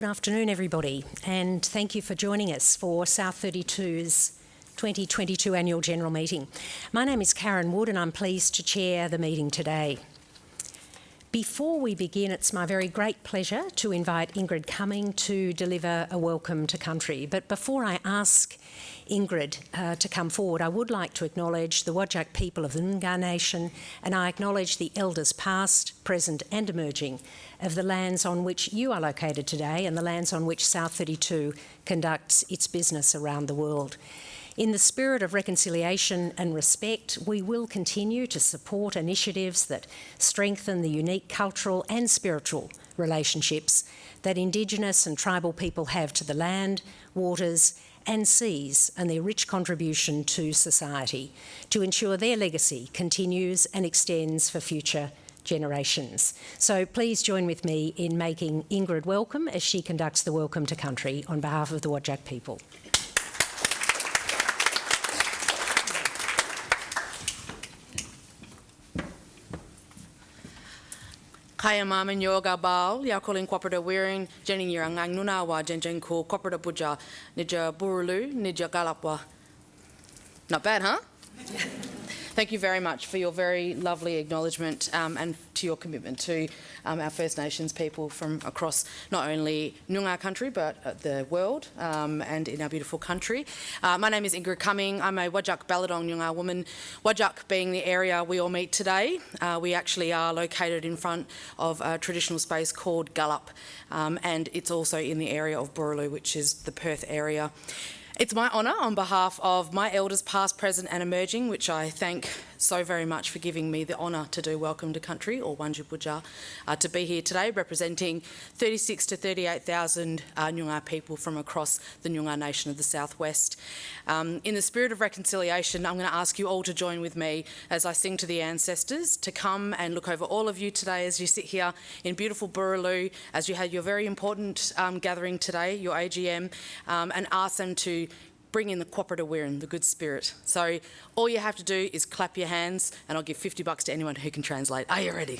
Good afternoon, everybody, and thank you for joining us for South32's 2022 Annual General Meeting. My name is Karen Wood and I'm pleased to chair the meeting today. Before we begin, it's my very great pleasure to invite Ingrid Cumming to deliver a welcome to country. But before I ask Ingrid to come forward, I would like to acknowledge the Whadjuk people of the Noongar Nation, and I acknowledge the elders past, present and emerging of the lands on which you are located today and the lands on which South32 conducts its business around the world. In the spirit of reconciliation and respect, we will continue to support initiatives that strengthen the unique cultural and spiritual relationships that Indigenous and tribal people have to the land, waters and seas and their rich contribution to society, to ensure their legacy continues and extends for future generations. So please join with me in making Ingrid welcome as she conducts the Welcome to Country on behalf of the Whadjuk people. Kaya maman yoga bal, ya calling cooperative wearing, jenning yang nunawa, jenjeng ko cooperative buja, nija burulu, nija galapwa. Not bad, huh? Thank you very much for your very lovely acknowledgement and to your commitment to our First Nations people from across not only Noongar country but the world and in our beautiful country. My name is Ingrid Cumming. I'm a Whadjuk Balladong Noongar woman. Whadjuk being the area we all meet today. We actually are located in front of a traditional space called Gullup and it's also in the area of Boorloo, which is the Perth area. It's my honour on behalf of my elders past, present and emerging, which I thank so very much for giving me the honour to do Welcome to Country, or Wanjubuja, to be here today representing 36 to 38,000 Noongar people from across the Noongar Nation of the Southwest. In the spirit of reconciliation, I'm going to ask you all to join with me as I sing to the ancestors to come and look over all of you today as you sit here in beautiful Boorloo, as you had your very important gathering today, your AGM, and ask them to bring in the cooperative wearing, the good spirit. So all you have to do is clap your hands and I'll give $50 to anyone who can translate. Are you ready?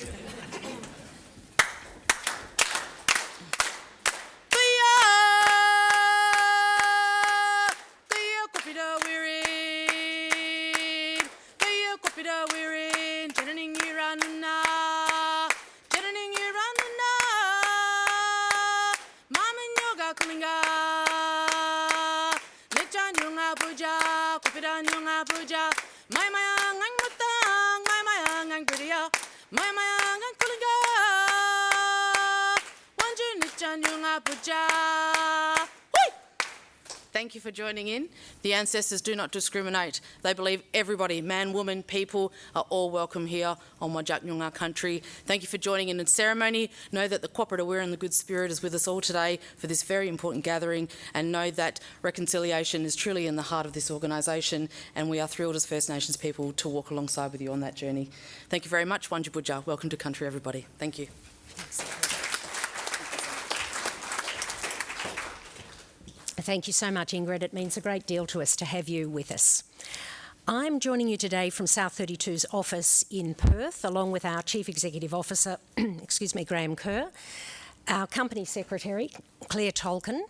Thank you for joining in. The ancestors do not discriminate. They believe everybody, man, woman, people, are all welcome here on Whadjuk Noongar country. Thank you for joining in ceremony. Know that the cooperative wear and the good spirit is with us all today for this very important gathering, and know that reconciliation is truly in the heart of this organisation, and we are thrilled as First Nations people to walk alongside with you on that journey. Thank you very much. Wanjubuja. Welcome to country, everybody. Thank you. Thank you so much, Ingrid. It means a great deal to us to have you with us. I'm joining you today from South32's office in Perth, along with our Chief Executive Officer, Graham Kerr, our Company Secretary, Claire Tolkin,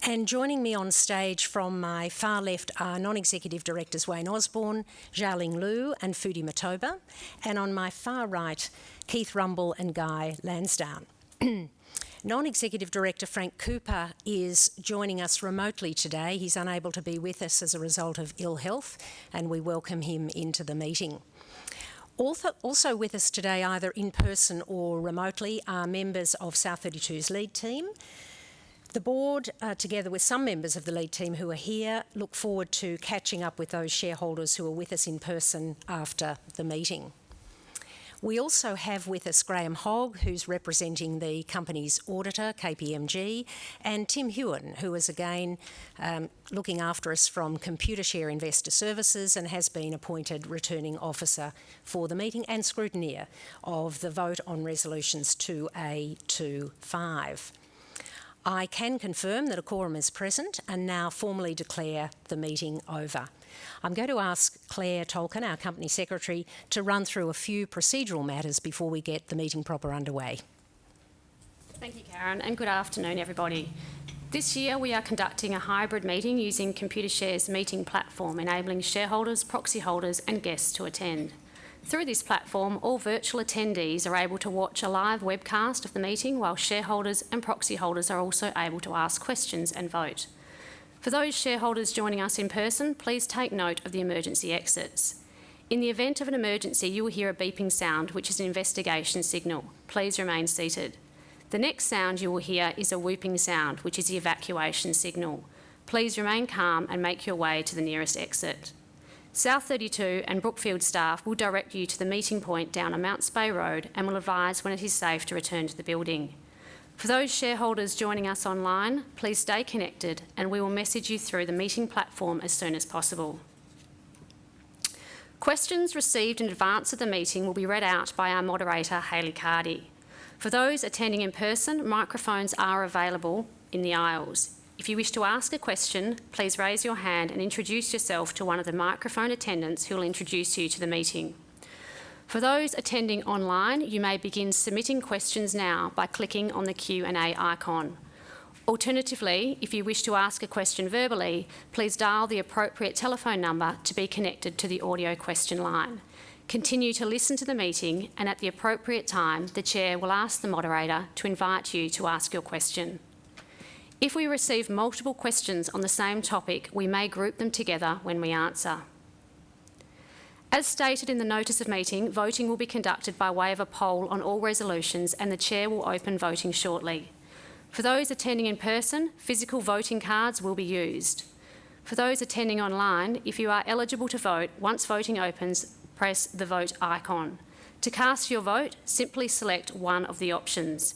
and joining me on stage from my far left are Non-Executive Directors Wayne Osborne, Xiaoling Liu and Fudi Matoba, and on my far right, Keith Rumble and Guy Lansdowne. Non-Executive Director Frank Cooper is joining us remotely today. He's unable to be with us as a result of ill health, and we welcome him into the meeting. Also with us today, either in person or remotely, are members of South32's lead team. The board, together with some members of the lead team who are here, look forward to catching up with those shareholders who are with us in person after the meeting. We also have with us Graham Hogg, who's representing the company's auditor, KPMG, and Tim Hewen, who is again looking after us from Computershare Investor Services and has been appointed returning officer for the meeting and scrutineer of the vote on resolutions 2A to 5. I can confirm that a quorum is present and now formally declare the meeting over. I'm going to ask Claire Tolkin, our Company Secretary, to run through a few procedural matters before we get the meeting proper underway. Thank you, Karen, and good afternoon, everybody. This year we are conducting a hybrid meeting using Computershare's meeting platform, enabling shareholders, proxy holders and guests to attend. Through this platform, all virtual attendees are able to watch a live webcast of the meeting, while shareholders and proxy holders are also able to ask questions and vote. For those shareholders joining us in person, please take note of the emergency exits. In the event of an emergency, you will hear a beeping sound, which is an investigation signal. Please remain seated. The next sound you will hear is a whooping sound, which is the evacuation signal. Please remain calm and make your way to the nearest exit. South32 and Brookfield staff will direct you to the meeting point down a Mounts Bay Road and will advise when it is safe to return to the building. For those shareholders joining us online, please stay connected and we will message you through the meeting platform as soon as possible. Questions received in advance of the meeting will be read out by our moderator, Hayley Cardy. For those attending in person, microphones are available in the aisles. If you wish to ask a question, please raise your hand and introduce yourself to one of the microphone attendants who will introduce you to the meeting. For those attending online, you may begin submitting questions now by clicking on the Q&A icon. Alternatively, if you wish to ask a question verbally, please dial the appropriate telephone number to be connected to the audio question line. Continue to listen to the meeting, and at the appropriate time, the Chair will ask the moderator to invite you to ask your question. If we receive multiple questions on the same topic, we may group them together when we answer. As stated in the notice of meeting, voting will be conducted by way of a poll on all resolutions, and the Chair will open voting shortly. For those attending in person, physical voting cards will be used. For those attending online, if you are eligible to vote, once voting opens, press the vote icon. To cast your vote, simply select one of the options.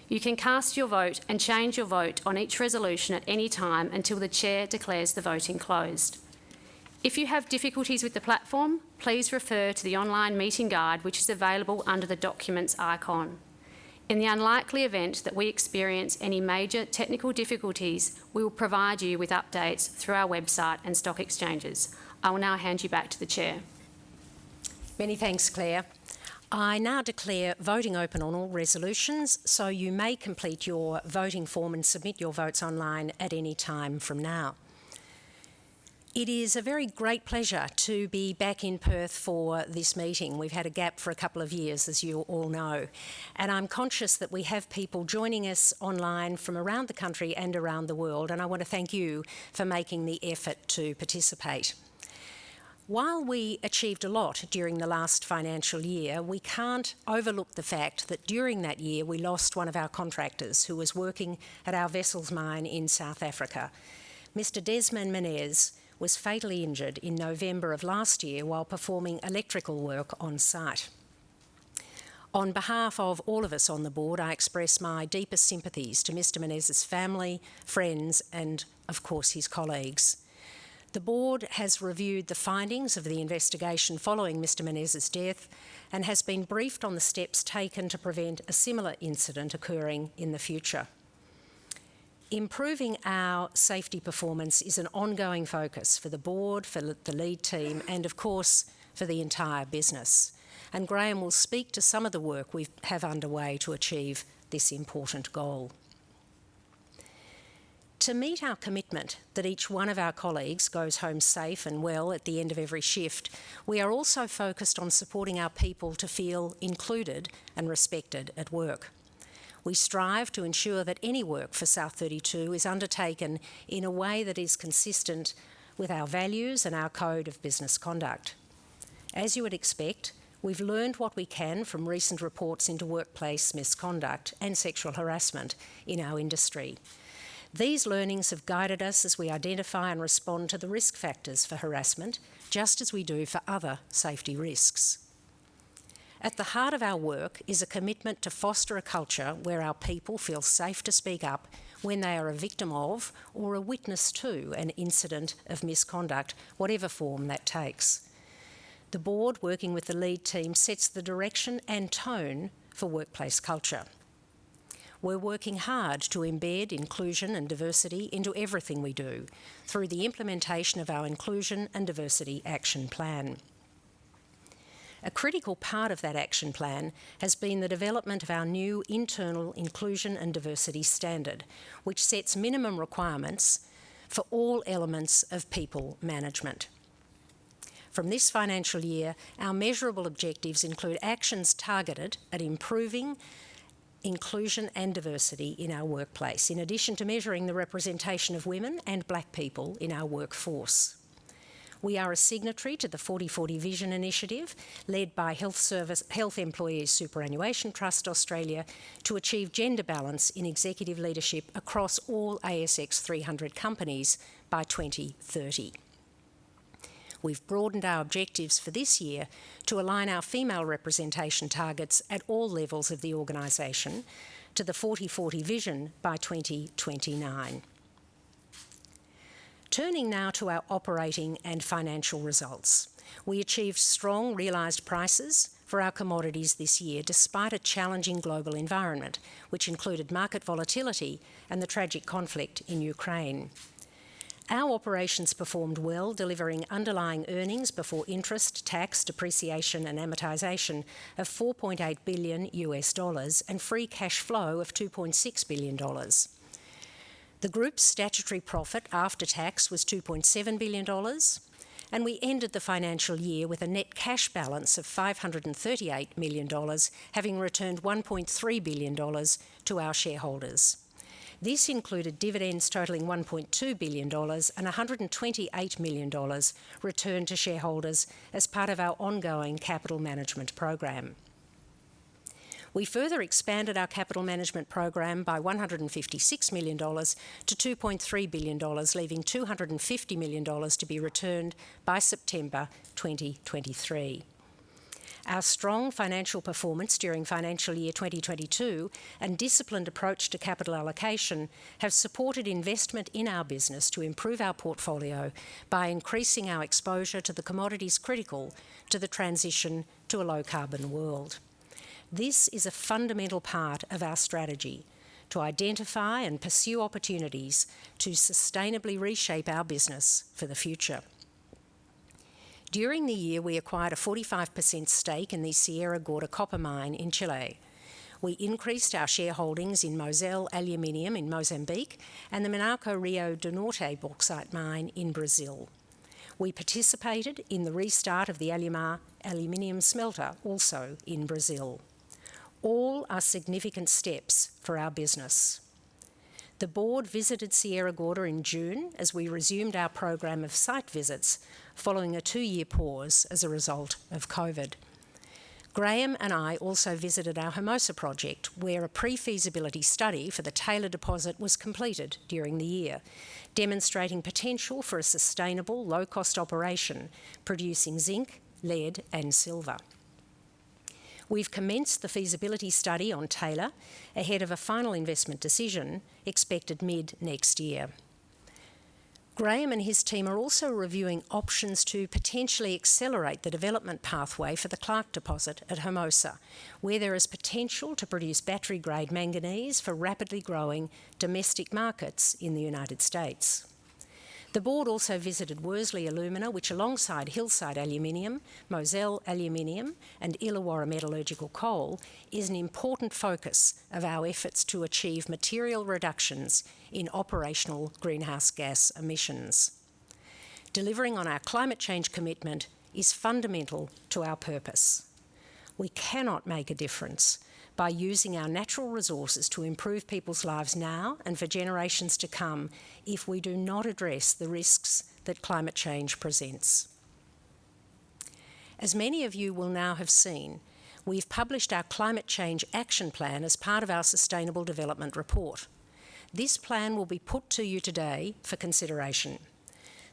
You can cast your vote and change your vote on each resolution at any time until the Chair declares the voting closed. If you have difficulties with the platform, please refer to the online meeting guide, which is available under the Documents icon. In the unlikely event that we experience any major technical difficulties, we will provide you with updates through our website and stock exchanges. I will now hand you back to the Chair. Many thanks, Claire. I now declare voting open on all resolutions, so you may complete your voting form and submit your votes online at any time from now. It is a very great pleasure to be back in Perth for this meeting. We've had a gap for a couple of years, as you all know, and I'm conscious that we have people joining us online from around the country and around the world, and I want to thank you for making the effort to participate. While we achieved a lot during the last financial year, we can't overlook the fact that during that year we lost one of our contractors who was working at our vessels mine in South Africa. Mr. Desmond Menez was fatally injured in November of last year while performing electrical work on site. On behalf of all of us on the board, I express my deepest sympathies to Mr. Menez's family, friends and, of course, his colleagues. The board has reviewed the findings of the investigation following Mr. Menez's death and has been briefed on the steps taken to prevent a similar incident occurring in the future. Improving our safety performance is an ongoing focus for the board, for the lead team and, of course, for the entire business. And Graham will speak to some of the work we have underway to achieve this important goal. To meet our commitment that each one of our colleagues goes home safe and well at the end of every shift, we are also focused on supporting our people to feel included and respected at work. We strive to ensure that any work for South32 is undertaken in a way that is consistent with our values and our code of business conduct. As you would expect, we've learned what we can from recent reports into workplace misconduct and sexual harassment in our industry. These learnings have guided us as we identify and respond to the risk factors for harassment, just as we do for other safety risks. At the heart of our work is a commitment to foster a culture where our people feel safe to speak up when they are a victim of or a witness to an incident of misconduct, whatever form that takes. The board, working with the lead team, sets the direction and tone for workplace culture. We're working hard to embed inclusion and diversity into everything we do through the implementation of our Inclusion and Diversity Action Plan. A critical part of that action plan has been the development of our new internal inclusion and diversity standard, which sets minimum requirements for all elements of people management. From this financial year, our measurable objectives include actions targeted at improving inclusion and diversity in our workplace, in addition to measuring the representation of women and black people in our workforce. We are a signatory to the 40/40 Vision Initiative, led by Health Employees Superannuation Trust Australia, to achieve gender balance in executive leadership across all ASX 300 companies by 2030. We've broadened our objectives for this year to align our female representation targets at all levels of the organisation to the 40/40 Vision by 2029. Turning now to our operating and financial results. We achieved strong realised prices for our commodities this year, despite a challenging global environment, which included market volatility and the tragic conflict in Ukraine. Our operations performed well, delivering underlying earnings before interest, tax, depreciation and amortisation of $4.8 billion and free cash flow of $2.6 billion. The group's statutory profit after tax was $2.7 billion, and we ended the financial year with a net cash balance of $538 million, having returned $1.3 billion to our shareholders. This included dividends totalling $1.2 billion and $128 million returned to shareholders as part of our ongoing capital management program. We further expanded our capital management program by $156 million to $2.3 billion, leaving $250 million to be returned by September 2023. Our strong financial performance during financial year 2022 and disciplined approach to capital allocation have supported investment in our business to improve our portfolio by increasing our exposure to the commodities critical to the transition to a low-carbon world. This is a fundamental part of our strategy to identify and pursue opportunities to sustainably reshape our business for the future. During the year, we acquired a 45% stake in the Sierra Gorda copper mine in Chile. We increased our shareholdings in Moselle Aluminium in Mozambique and the Minaco Rio do Norte bauxite mine in Brazil. We participated in the restart of the Alumar aluminium smelter, also in Brazil. All are significant steps for our business. The board visited Sierra Gorda in June as we resumed our program of site visits following a 2-year pause as a result of COVID. Graham and I also visited our Hermosa project, where a pre-feasibility study for the Taylor deposit was completed during the year, demonstrating potential for a sustainable, low-cost operation producing zinc, lead and silver. We've commenced the feasibility study on Taylor ahead of a final investment decision expected mid-next year. Graham and his team are also reviewing options to potentially accelerate the development pathway for the Clark deposit at Hermosa, where there is potential to produce battery-grade manganese for rapidly growing domestic markets in the United States. The board also visited Worsley Alumina, which alongside Hillside Aluminium, Moselle Aluminium and Illawarra Metallurgical Coal is an important focus of our efforts to achieve material reductions in operational greenhouse gas emissions. Delivering on our climate change commitment is fundamental to our purpose. We cannot make a difference by using our natural resources to improve people's lives now and for generations to come if we do not address the risks that climate change presents. As many of you will now have seen, we've published our Climate Change Action Plan as part of our Sustainable Development Report. This plan will be put to you today for consideration.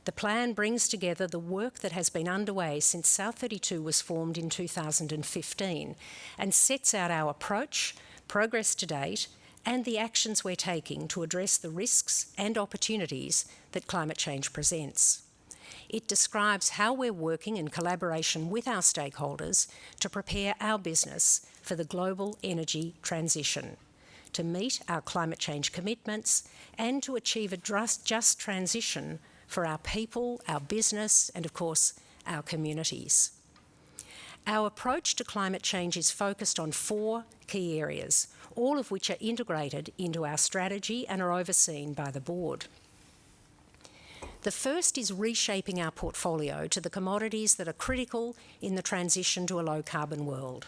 The plan brings together the work that has been underway since South32 was formed in 2015 and sets out our approach, progress to date, and the actions we're taking to address the risks and opportunities that climate change presents. It describes how we're working in collaboration with our stakeholders to prepare our business for the global energy transition, to meet our climate change commitments, and to achieve a just transition for our people, our business, and of course, our communities. Our approach to climate change is focused on 4 key areas, all of which are integrated into our strategy and are overseen by the board. The first is reshaping our portfolio to the commodities that are critical in the transition to a low-carbon world.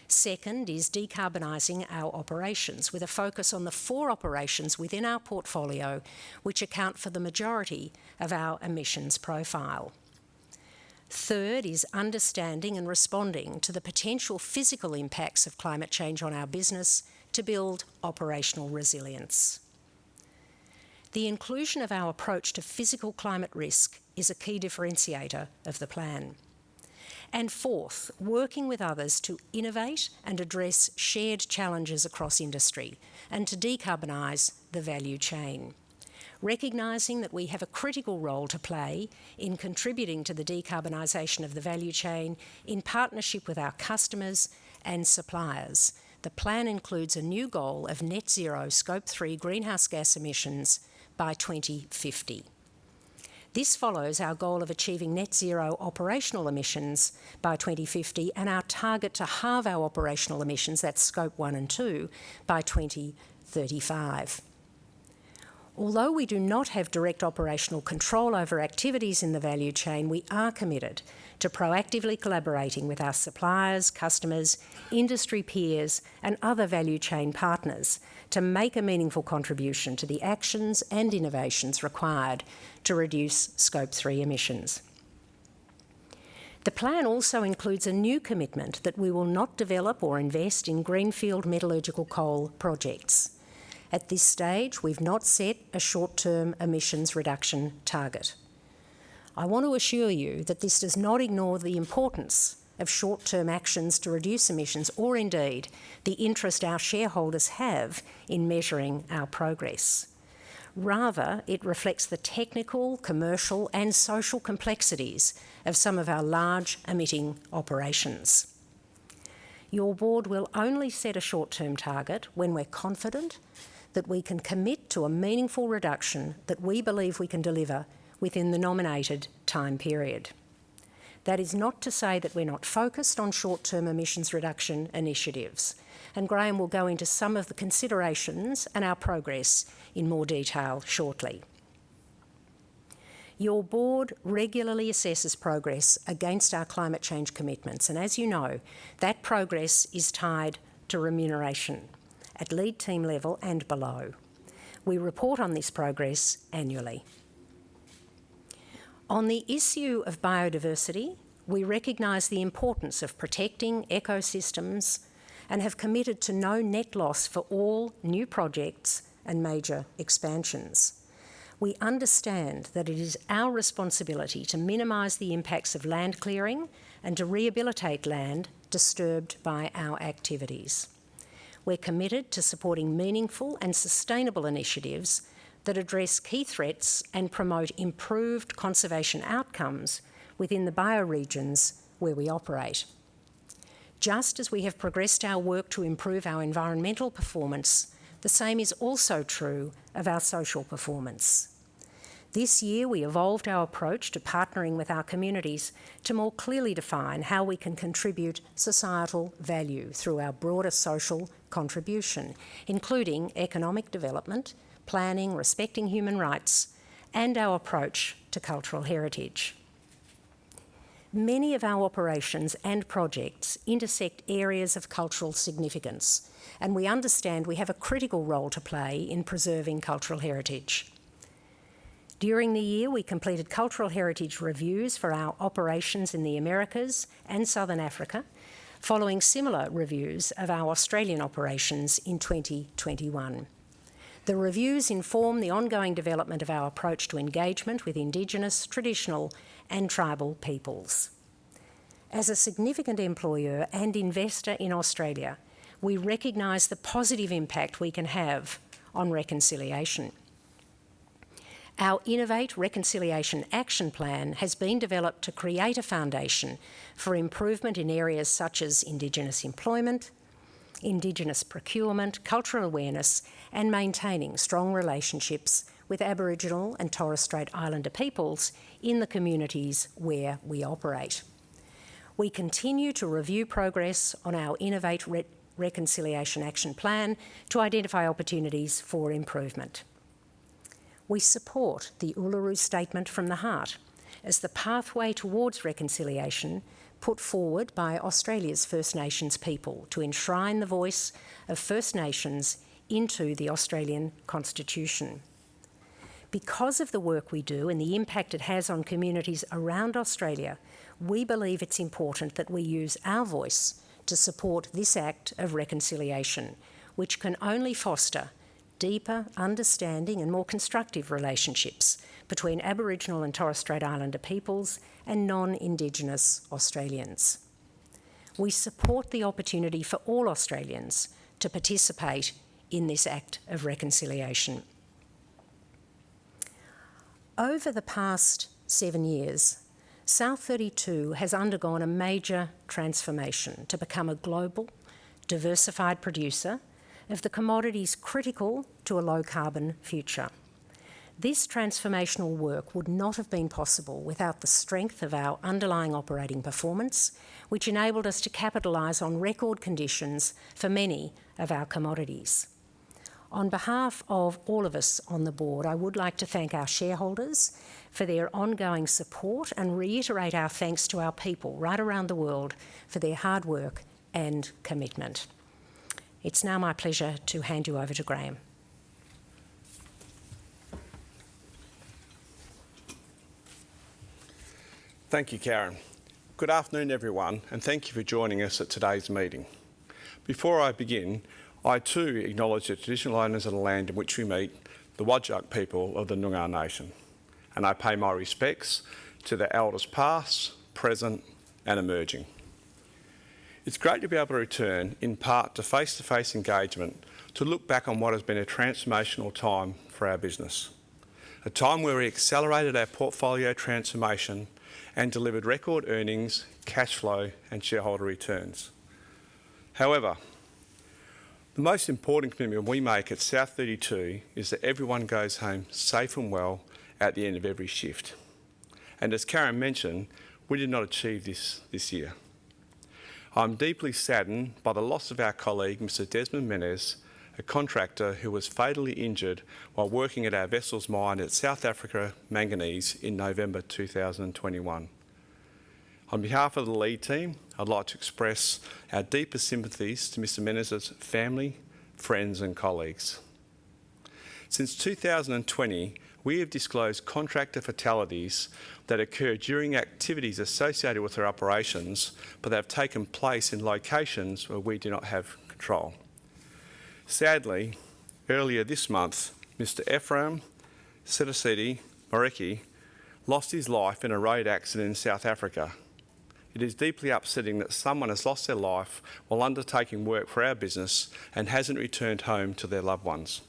Second is decarbonising our operations with a focus on the 4 operations within our portfolio which account for the majority of our emissions profile. Third is understanding and responding to the potential physical impacts of climate change on our business to build operational resilience. The inclusion of our approach to physical climate risk is a key differentiator of the plan. And fourth, working with others to innovate and address shared challenges across industry and to decarbonise the value chain, recognising that we have a critical role to play in contributing to the decarbonisation of the value chain in partnership with our customers and suppliers. The plan includes a new goal of net zero Scope 3 greenhouse gas emissions by 2050. This follows our goal of achieving net zero operational emissions by 2050 and our target to halve our operational emissions, that's Scope 1 and 2, by 2035. Although we do not have direct operational control over activities in the value chain, we are committed to proactively collaborating with our suppliers, customers, industry peers and other value chain partners to make a meaningful contribution to the actions and innovations required to reduce Scope 3 emissions. The plan also includes a new commitment that we will not develop or invest in greenfield metallurgical coal projects. At this stage, we've not set a short-term emissions reduction target. I want to assure you that this does not ignore the importance of short-term actions to reduce emissions or indeed the interest our shareholders have in measuring our progress. Rather, it reflects the technical, commercial and social complexities of some of our large emitting operations. Your board will only set a short-term target when we're confident that we can commit to a meaningful reduction that we believe we can deliver within the nominated time period. That is not to say that we're not focused on short-term emissions reduction initiatives, and Graham will go into some of the considerations and our progress in more detail shortly. Your board regularly assesses progress against our climate change commitments, and as you know, that progress is tied to remuneration at lead team level and below. We report on this progress annually. On the issue of biodiversity, we recognise the importance of protecting ecosystems and have committed to no net loss for all new projects and major expansions. We understand that it is our responsibility to minimise the impacts of land clearing and to rehabilitate land disturbed by our activities. We're committed to supporting meaningful and sustainable initiatives that address key threats and promote improved conservation outcomes within the bioregions where we operate. Just as we have progressed our work to improve our environmental performance, the same is also true of our social performance. This year, we evolved our approach to partnering with our communities to more clearly define how we can contribute societal value through our broader social contribution, including economic development, planning, respecting human rights, and our approach to cultural heritage. Many of our operations and projects intersect areas of cultural significance, and we understand we have a critical role to play in preserving cultural heritage. During the year, we completed cultural heritage reviews for our operations in the Americas and Southern Africa, following similar reviews of our Australian operations in 2021. The reviews inform the ongoing development of our approach to engagement with Indigenous, traditional and tribal peoples. As a significant employer and investor in Australia, we recognise the positive impact we can have on reconciliation. Our Innovate Reconciliation Action Plan has been developed to create a foundation for improvement in areas such as Indigenous employment, Indigenous procurement, cultural awareness, and maintaining strong relationships with Aboriginal and Torres Strait Islander peoples in the communities where we operate. We continue to review progress on our Innovate Reconciliation Action Plan to identify opportunities for improvement. We support the Uluru Statement from the Heart as the pathway towards reconciliation put forward by Australia's First Nations people to enshrine the voice of First Nations into the Australian Constitution. Because of the work we do and the impact it has on communities around Australia, we believe it's important that we use our voice to support this act of reconciliation, which can only foster deeper understanding and more constructive relationships between Aboriginal and Torres Strait Islander peoples and non-Indigenous Australians. We support the opportunity for all Australians to participate in this act of reconciliation. Over the past 7 years, South32 has undergone a major transformation to become a global, diversified producer of the commodities critical to a low-carbon future. This transformational work would not have been possible without the strength of our underlying operating performance, which enabled us to capitalise on record conditions for many of our commodities. On behalf of all of us on the board, I would like to thank our shareholders for their ongoing support and reiterate our thanks to our people right around the world for their hard work and commitment. It's now my pleasure to hand you over to Graham. Thank you, Karen. Good afternoon, everyone, and thank you for joining us at today's meeting. Before I begin, I too acknowledge the traditional owners of the land in which we meet, the Whadjuk people of the Noongar Nation, and I pay my respects to the elders past, present and emerging. It's great to be able to return, in part, to face-to-face engagement to look back on what has been a transformational time for our business, a time where we accelerated our portfolio transformation and delivered record earnings, cash flow and shareholder returns. However, the most important commitment we make at South32 is that everyone goes home safe and well at the end of every shift. And as Karen mentioned, we did not achieve this year. I'm deeply saddened by the loss of our colleague, Mr. Desmond Menez, a contractor who was fatally injured while working at our vessel's mine at South Africa Manganese in November 2021. On behalf of the lead team, I'd like to express our deepest sympathies to Mr. Menez's family, friends and colleagues. Since 2020, we have disclosed contractor fatalities that occur during activities associated with our operations, but that have taken place in locations where we do not have control. Sadly, earlier this month, Mr. Ephraim Setasidi Mareki lost his life in a road accident in South Africa. It is deeply upsetting that someone has lost their life while undertaking work for our business and hasn't returned home to their loved ones.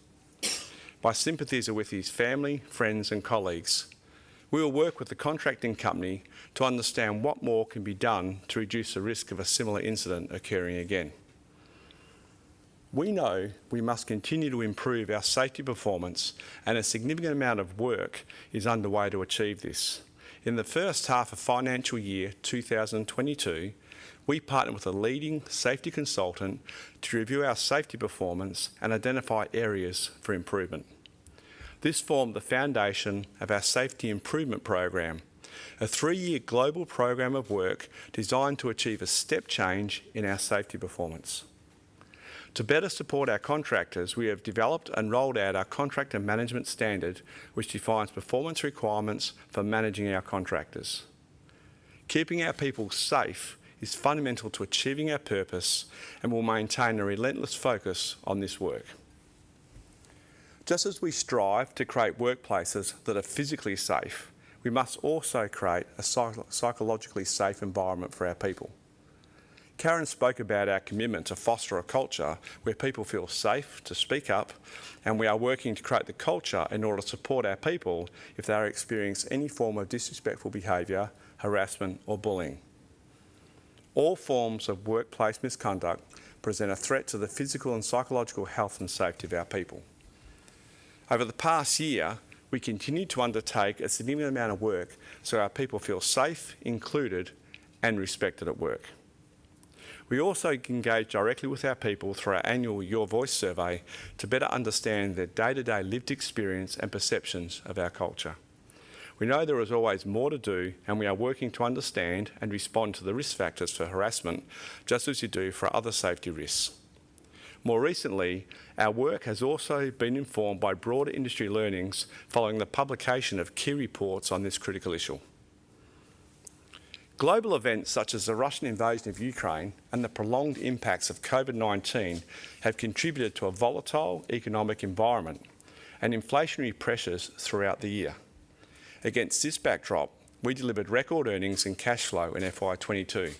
My sympathies are with his family, friends and colleagues. We will work with the contracting company to understand what more can be done to reduce the risk of a similar incident occurring again. We know we must continue to improve our safety performance, and a significant amount of work is underway to achieve this. In the first half of financial year 2022, we partnered with a leading safety consultant to review our safety performance and identify areas for improvement. This formed the foundation of our Safety Improvement Program, a 3-year global program of work designed to achieve a step change in our safety performance. To better support our contractors, we have developed and rolled out our Contractor Management Standard, which defines performance requirements for managing our contractors. Keeping our people safe is fundamental to achieving our purpose, and will maintain a relentless focus on this work. Just as we strive to create workplaces that are physically safe, we must also create a psychologically safe environment for our people. Karen spoke about our commitment to foster a culture where people feel safe to speak up, and we are working to create the culture in order to support our people if they are experiencing any form of disrespectful behaviour, harassment or bullying. All forms of workplace misconduct present a threat to the physical and psychological health and safety of our people. Over the past year, we continue to undertake a significant amount of work so our people feel safe, included and respected at work. We also engage directly with our people through our annual Your Voice survey to better understand their day-to-day lived experience and perceptions of our culture. We know there is always more to do, and we are working to understand and respond to the risk factors for harassment, just as we do for other safety risks. More recently, our work has also been informed by broader industry learnings following the publication of key reports on this critical issue. Global events such as the Russian invasion of Ukraine and the prolonged impacts of COVID-19 have contributed to a volatile economic environment and inflationary pressures throughout the year. Against this backdrop, we delivered record earnings and cash flow in FY22.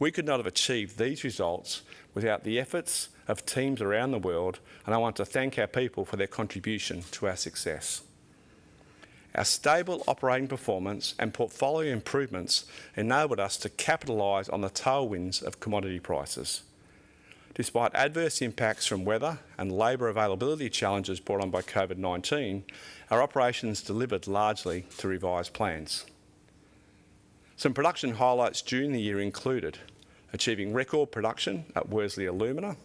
We could not have achieved these results without the efforts of teams around the world, and I want to thank our people for their contribution to our success. Our stable operating performance and portfolio improvements enabled us to capitalise on the tailwinds of commodity prices. Despite adverse impacts from weather and labour availability challenges brought on by COVID-19, our operations delivered largely to revised plans. Some production highlights during the year included achieving record production at Worsley Alumina,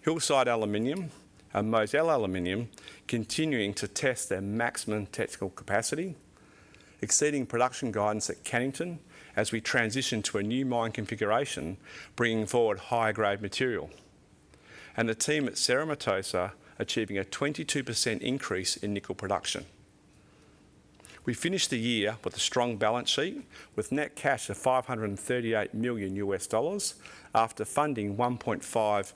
Hillside Aluminium and Moselle Aluminium continuing to test their maximum technical capacity, exceeding production guidance at Cannington as we transition to a new mine configuration, bringing forward higher grade material, and the team at Cerro Matoso achieving a 22% increase in nickel production. We finished the year with a strong balance sheet with net cash of $538 million after funding $1.5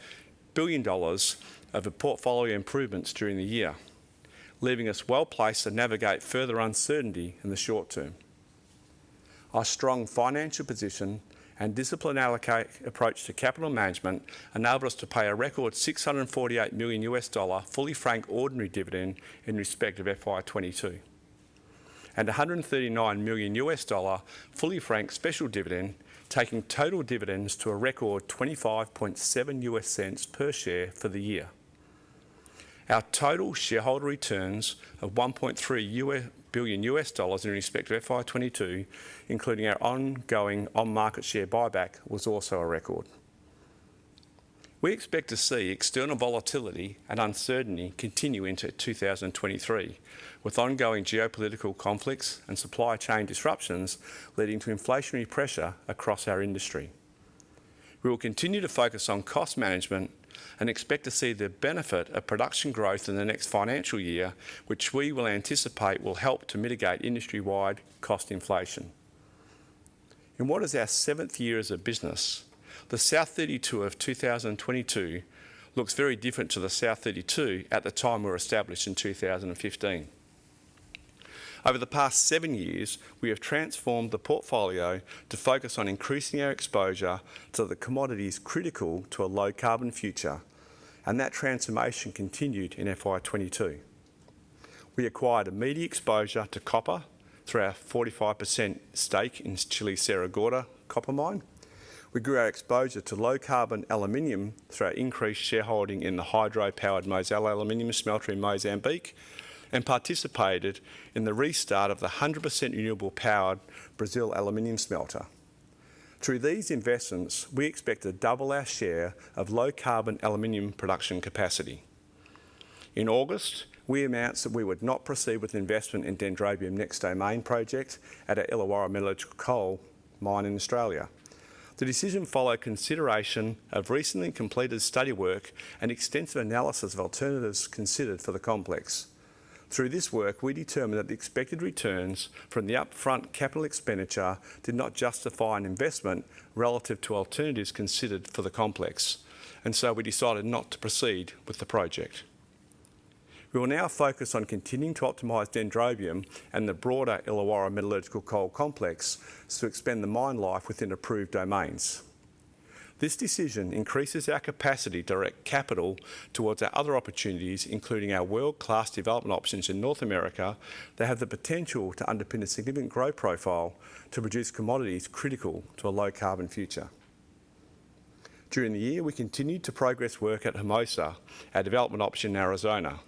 billion of the portfolio improvements during the year, leaving us well placed to navigate further uncertainty in the short term. Our strong financial position and disciplined approach to capital management enabled us to pay a record $648 million fully franked ordinary dividend in respect of FY22, and $139 million fully franked special dividend, taking total dividends to a record 25.7 US cents per share for the year. Our total shareholder returns of $1.3 billion in respect to FY22, including our ongoing on-market share buyback, was also a record. We expect to see external volatility and uncertainty continue into 2023, with ongoing geopolitical conflicts and supply chain disruptions leading to inflationary pressure across our industry. We will continue to focus on cost management and expect to see the benefit of production growth in the next financial year, which we will anticipate will help to mitigate industry-wide cost inflation. In what is our 7th year as a business, the South32 of 2022 looks very different to the South32 at the time we were established in 2015. Over the past 7 years, we have transformed the portfolio to focus on increasing our exposure to the commodities critical to a low-carbon future, and that transformation continued in FY22. We acquired immediate exposure to copper through our 45% stake in Chile's Serra Gorda copper mine. We grew our exposure to low-carbon aluminium through our increased shareholding in the hydro-powered Moselle aluminium smelter in Mozambique, and participated in the restart of the 100% renewable powered Brazil aluminium smelter. Through these investments, we expect to double our share of low-carbon aluminium production capacity. In August, we announced that we would not proceed with investment in Dendrobium Next Domain project at our Illawarra metallurgical coal mine in Australia. The decision followed consideration of recently completed study work and extensive analysis of alternatives considered for the complex. Through this work, we determined that the expected returns from the upfront capital expenditure did not justify an investment relative to alternatives considered for the complex, and so we decided not to proceed with the project. We will now focus on continuing to optimise Dendrobium and the broader Illawarra metallurgical coal complex to expand the mine life within approved domains. This decision increases our capacity to direct capital towards our other opportunities, including our world-class development options in North America that have the potential to underpin a significant growth profile to produce commodities critical to a low-carbon future. During the year, we continued to progress work at Hermosa, our development option in Arizona.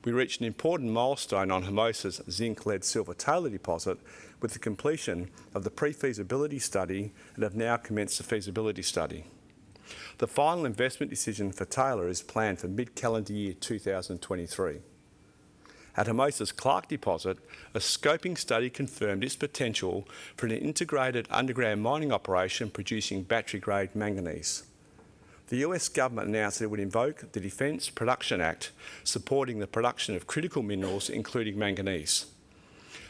we reached an important milestone on Hermosa's zinc-lead-silver-Taylor deposit with the completion of the pre-feasibility study and have now commenced the feasibility study. The final investment decision for Taylor is planned for mid-calendar year 2023. At Hermosa's Clark deposit, a scoping study confirmed its potential for an integrated underground mining operation producing battery-grade manganese. The US government announced that it would invoke the Defence Production Act, supporting the production of critical minerals, including manganese.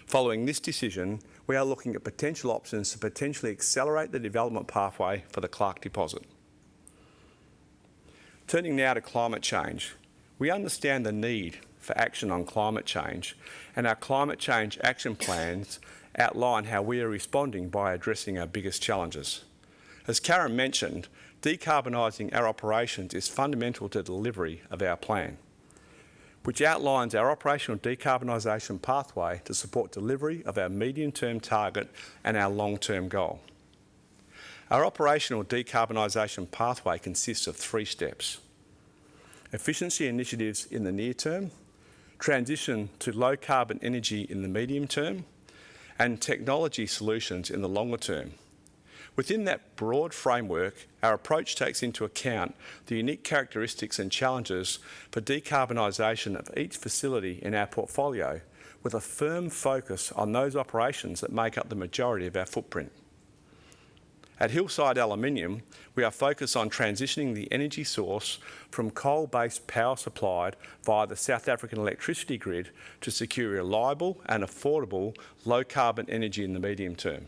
Following this decision, we are looking at potential options to potentially accelerate the development pathway for the Clark deposit. Turning now to climate change, we understand the need for action on climate change, and our climate change action plans outline how we are responding by addressing our biggest challenges. As Karen mentioned, decarbonising our operations is fundamental to delivery of our plan, which outlines our operational decarbonisation pathway to support delivery of our medium-term target and our long-term goal. Our operational decarbonisation pathway consists of 3 steps: efficiency initiatives in the near term, transition to low-carbon energy in the medium term, and technology solutions in the longer term. Within that broad framework, our approach takes into account the unique characteristics and challenges for decarbonisation of each facility in our portfolio, with a firm focus on those operations that make up the majority of our footprint. At Hillside Aluminium, we are focused on transitioning the energy source from coal-based power supplied via the South African electricity grid to secure reliable and affordable low-carbon energy in the medium term.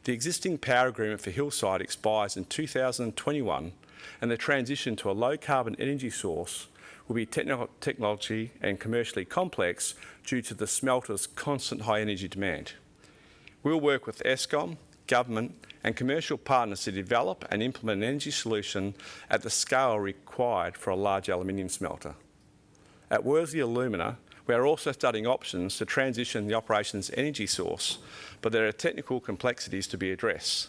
The existing power agreement for Hillside expires in 2021, and the transition to a low-carbon energy source will be technology and commercially complex due to the smelter's constant high energy demand. We'll work with Eskom, government and commercial partners to develop and implement an energy solution at the scale required for a large aluminium smelter. At Worsley Alumina, we are also studying options to transition the operation's energy source, but there are technical complexities to be addressed.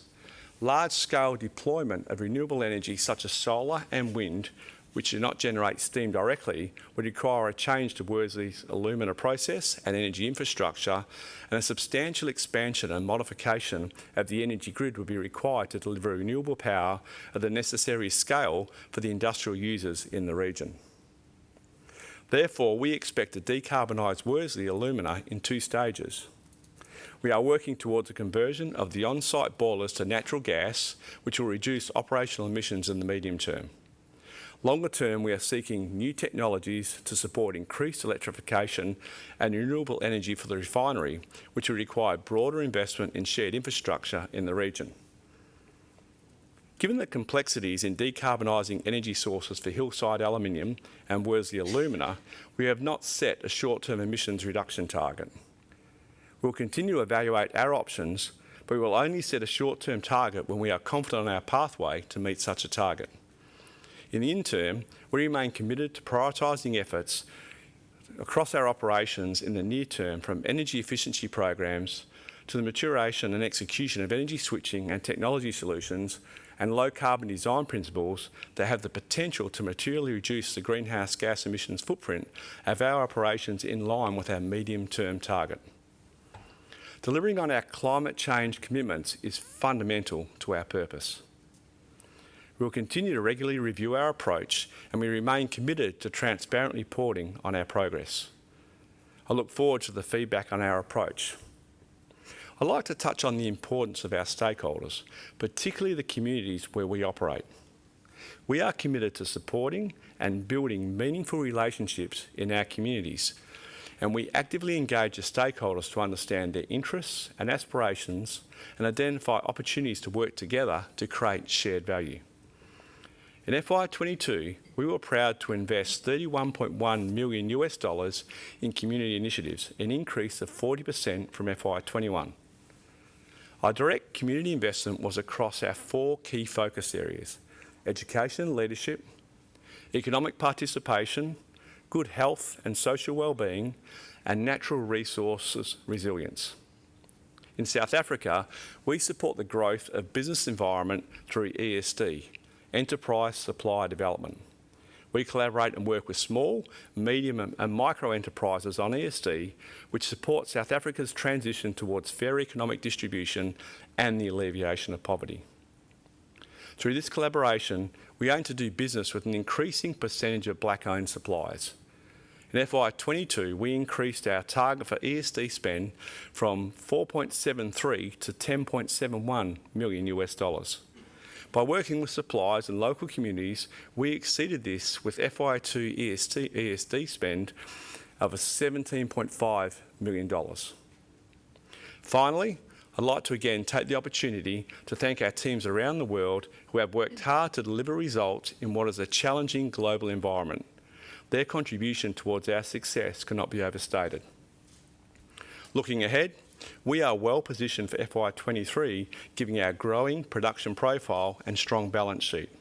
Large-scale deployment of renewable energy such as solar and wind, which do not generate steam directly, would require a change to Worsley's alumina process and energy infrastructure, and a substantial expansion and modification of the energy grid would be required to deliver renewable power at the necessary scale for the industrial users in the region. Therefore, we expect to decarbonise Worsley Alumina in 2 stages. We are working towards a conversion of the on-site boilers to natural gas, which will reduce operational emissions in the medium term. Longer term, we are seeking new technologies to support increased electrification and renewable energy for the refinery, which will require broader investment in shared infrastructure in the region. Given the complexities in decarbonising energy sources for Hillside Aluminium and Worsley Alumina, we have not set a short-term emissions reduction target. We'll continue to evaluate our options, but we will only set a short-term target when we are confident on our pathway to meet such a target. In the interim, we remain committed to prioritising efforts across our operations in the near term, from energy efficiency programs to the maturation and execution of energy switching and technology solutions and low-carbon design principles that have the potential to materially reduce the greenhouse gas emissions footprint of our operations in line with our medium-term target. Delivering on our climate change commitments is fundamental to our purpose. We will continue to regularly review our approach, and we remain committed to transparently reporting on our progress. I look forward to the feedback on our approach. I'd like to touch on the importance of our stakeholders, particularly the communities where we operate. We are committed to supporting and building meaningful relationships in our communities, and we actively engage with stakeholders to understand their interests and aspirations and identify opportunities to work together to create shared value. In FY22, we were proud to invest $31.1 million in community initiatives, an increase of 40% from FY21. Our direct community investment was across our 4 key focus areas: education and leadership, economic participation, good health and social wellbeing, and natural resources resilience. In South Africa, we support the growth of business environment through ESD, Enterprise Supplier Development. We collaborate and work with small, medium and micro enterprises on ESD, which supports South Africa's transition towards fair economic distribution and the alleviation of poverty. Through this collaboration, we aim to do business with an increasing percentage of black-owned suppliers. In FY22, we increased our target for ESD spend from 4.73 to 10.71 million US dollars. By working with suppliers and local communities, we exceeded this with FY2 ESD spend of $17.5 million. Finally, I'd like to again take the opportunity to thank our teams around the world who have worked hard to deliver results in what is a challenging global environment. Their contribution towards our success cannot be overstated. Looking ahead, we are well positioned for FY23, given our growing production profile and strong balance sheet,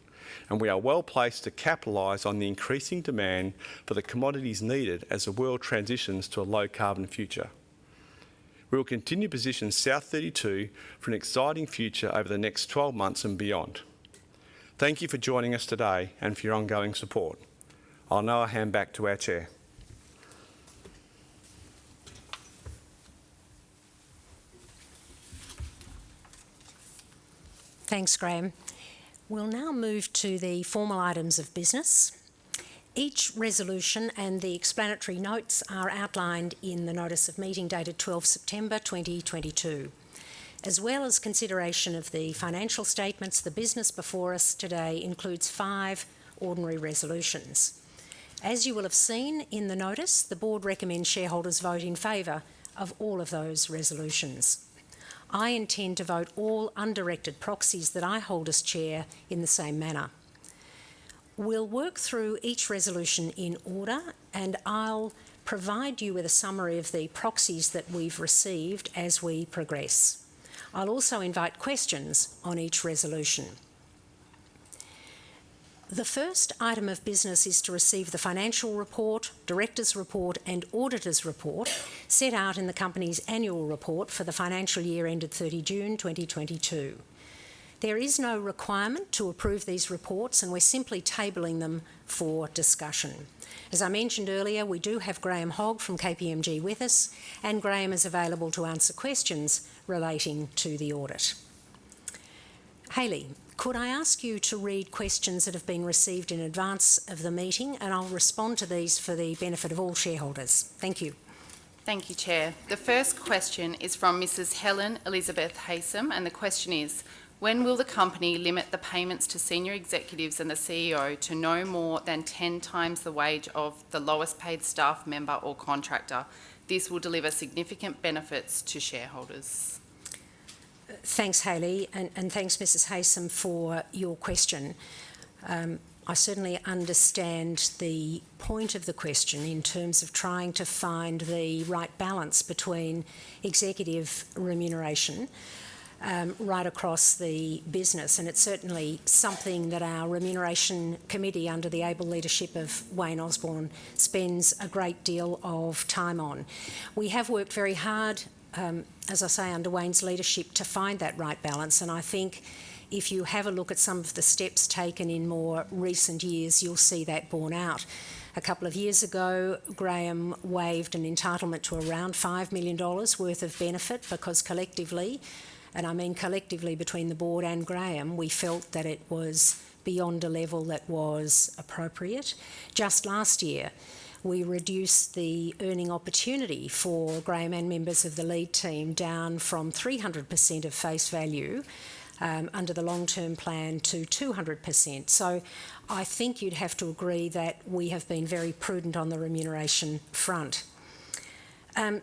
and we are well placed to capitalise on the increasing demand for the commodities needed as the world transitions to a low-carbon future. We will continue to position South32 for an exciting future over the next 12 months and beyond. Thank you for joining us today and for your ongoing support. I'll now hand back to our Chair. Thanks, Graham. We'll now move to the formal items of business. Each resolution and the explanatory notes are outlined in the notice of meeting dated 12 September 2022. As well as consideration of the financial statements, the business before us today includes 5 ordinary resolutions. As you will have seen in the notice, the board recommends shareholders vote in favour of all of those resolutions. I intend to vote all undirected proxies that I hold as chair in the same manner. We'll work through each resolution in order, and I'll provide you with a summary of the proxies that we've received as we progress. I'll also invite questions on each resolution. The first item of business is to receive the financial report, director's report and auditor's report set out in the company's annual report for the financial year ended 30 June 2022. There is no requirement to approve these reports, and we're simply tabling them for discussion. As I mentioned earlier, we do have Graham Hogg from KPMG with us, and Graham is available to answer questions relating to the audit. Hayley, could I ask you to read questions that have been received in advance of the meeting, and I'll respond to these for the benefit of all shareholders. Thank you. Thank you, Chair. The first question is from Mrs. Helen Elizabeth Haysom, and the question is, when will the company limit the payments to senior executives and the CEO to no more than 10 times the wage of the lowest paid staff member or contractor? This will deliver significant benefits to shareholders. Thanks, Hayley, and thanks, Mrs. Haysom, for your question. I certainly understand the point of the question in terms of trying to find the right balance between executive remuneration right across the business, and it's certainly something that our Remuneration Committee under the able leadership of Wayne Osborne spends a great deal of time on. We have worked very hard, as I say, under Wayne's leadership to find that right balance, and I think if you have a look at some of the steps taken in more recent years, you'll see that borne out. A couple of years ago, Graham waived an entitlement to around $5 million worth of benefit because collectively, and I mean collectively between the board and Graham, we felt that it was beyond a level that was appropriate. Just last year, we reduced the earning opportunity for Graham and members of the lead team down from 300% of face value under the long-term plan to 200%. So I think you'd have to agree that we have been very prudent on the remuneration front. I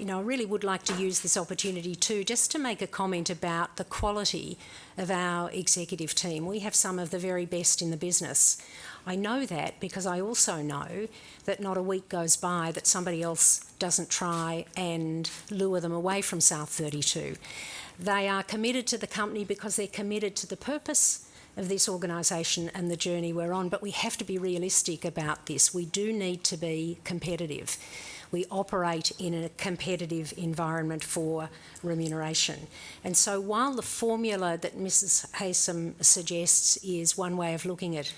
really would like to use this opportunity too, just to make a comment about the quality of our executive team. We have some of the very best in the business. I know that because I also know that not a week goes by that somebody else doesn't try and lure them away from South32. They are committed to the company because they're committed to the purpose of this organisation and the journey we're on, but we have to be realistic about this. We do need to be competitive. we operate in a competitive environment for remuneration. And so while the formula that Mrs Haysom suggests is one way of looking at it,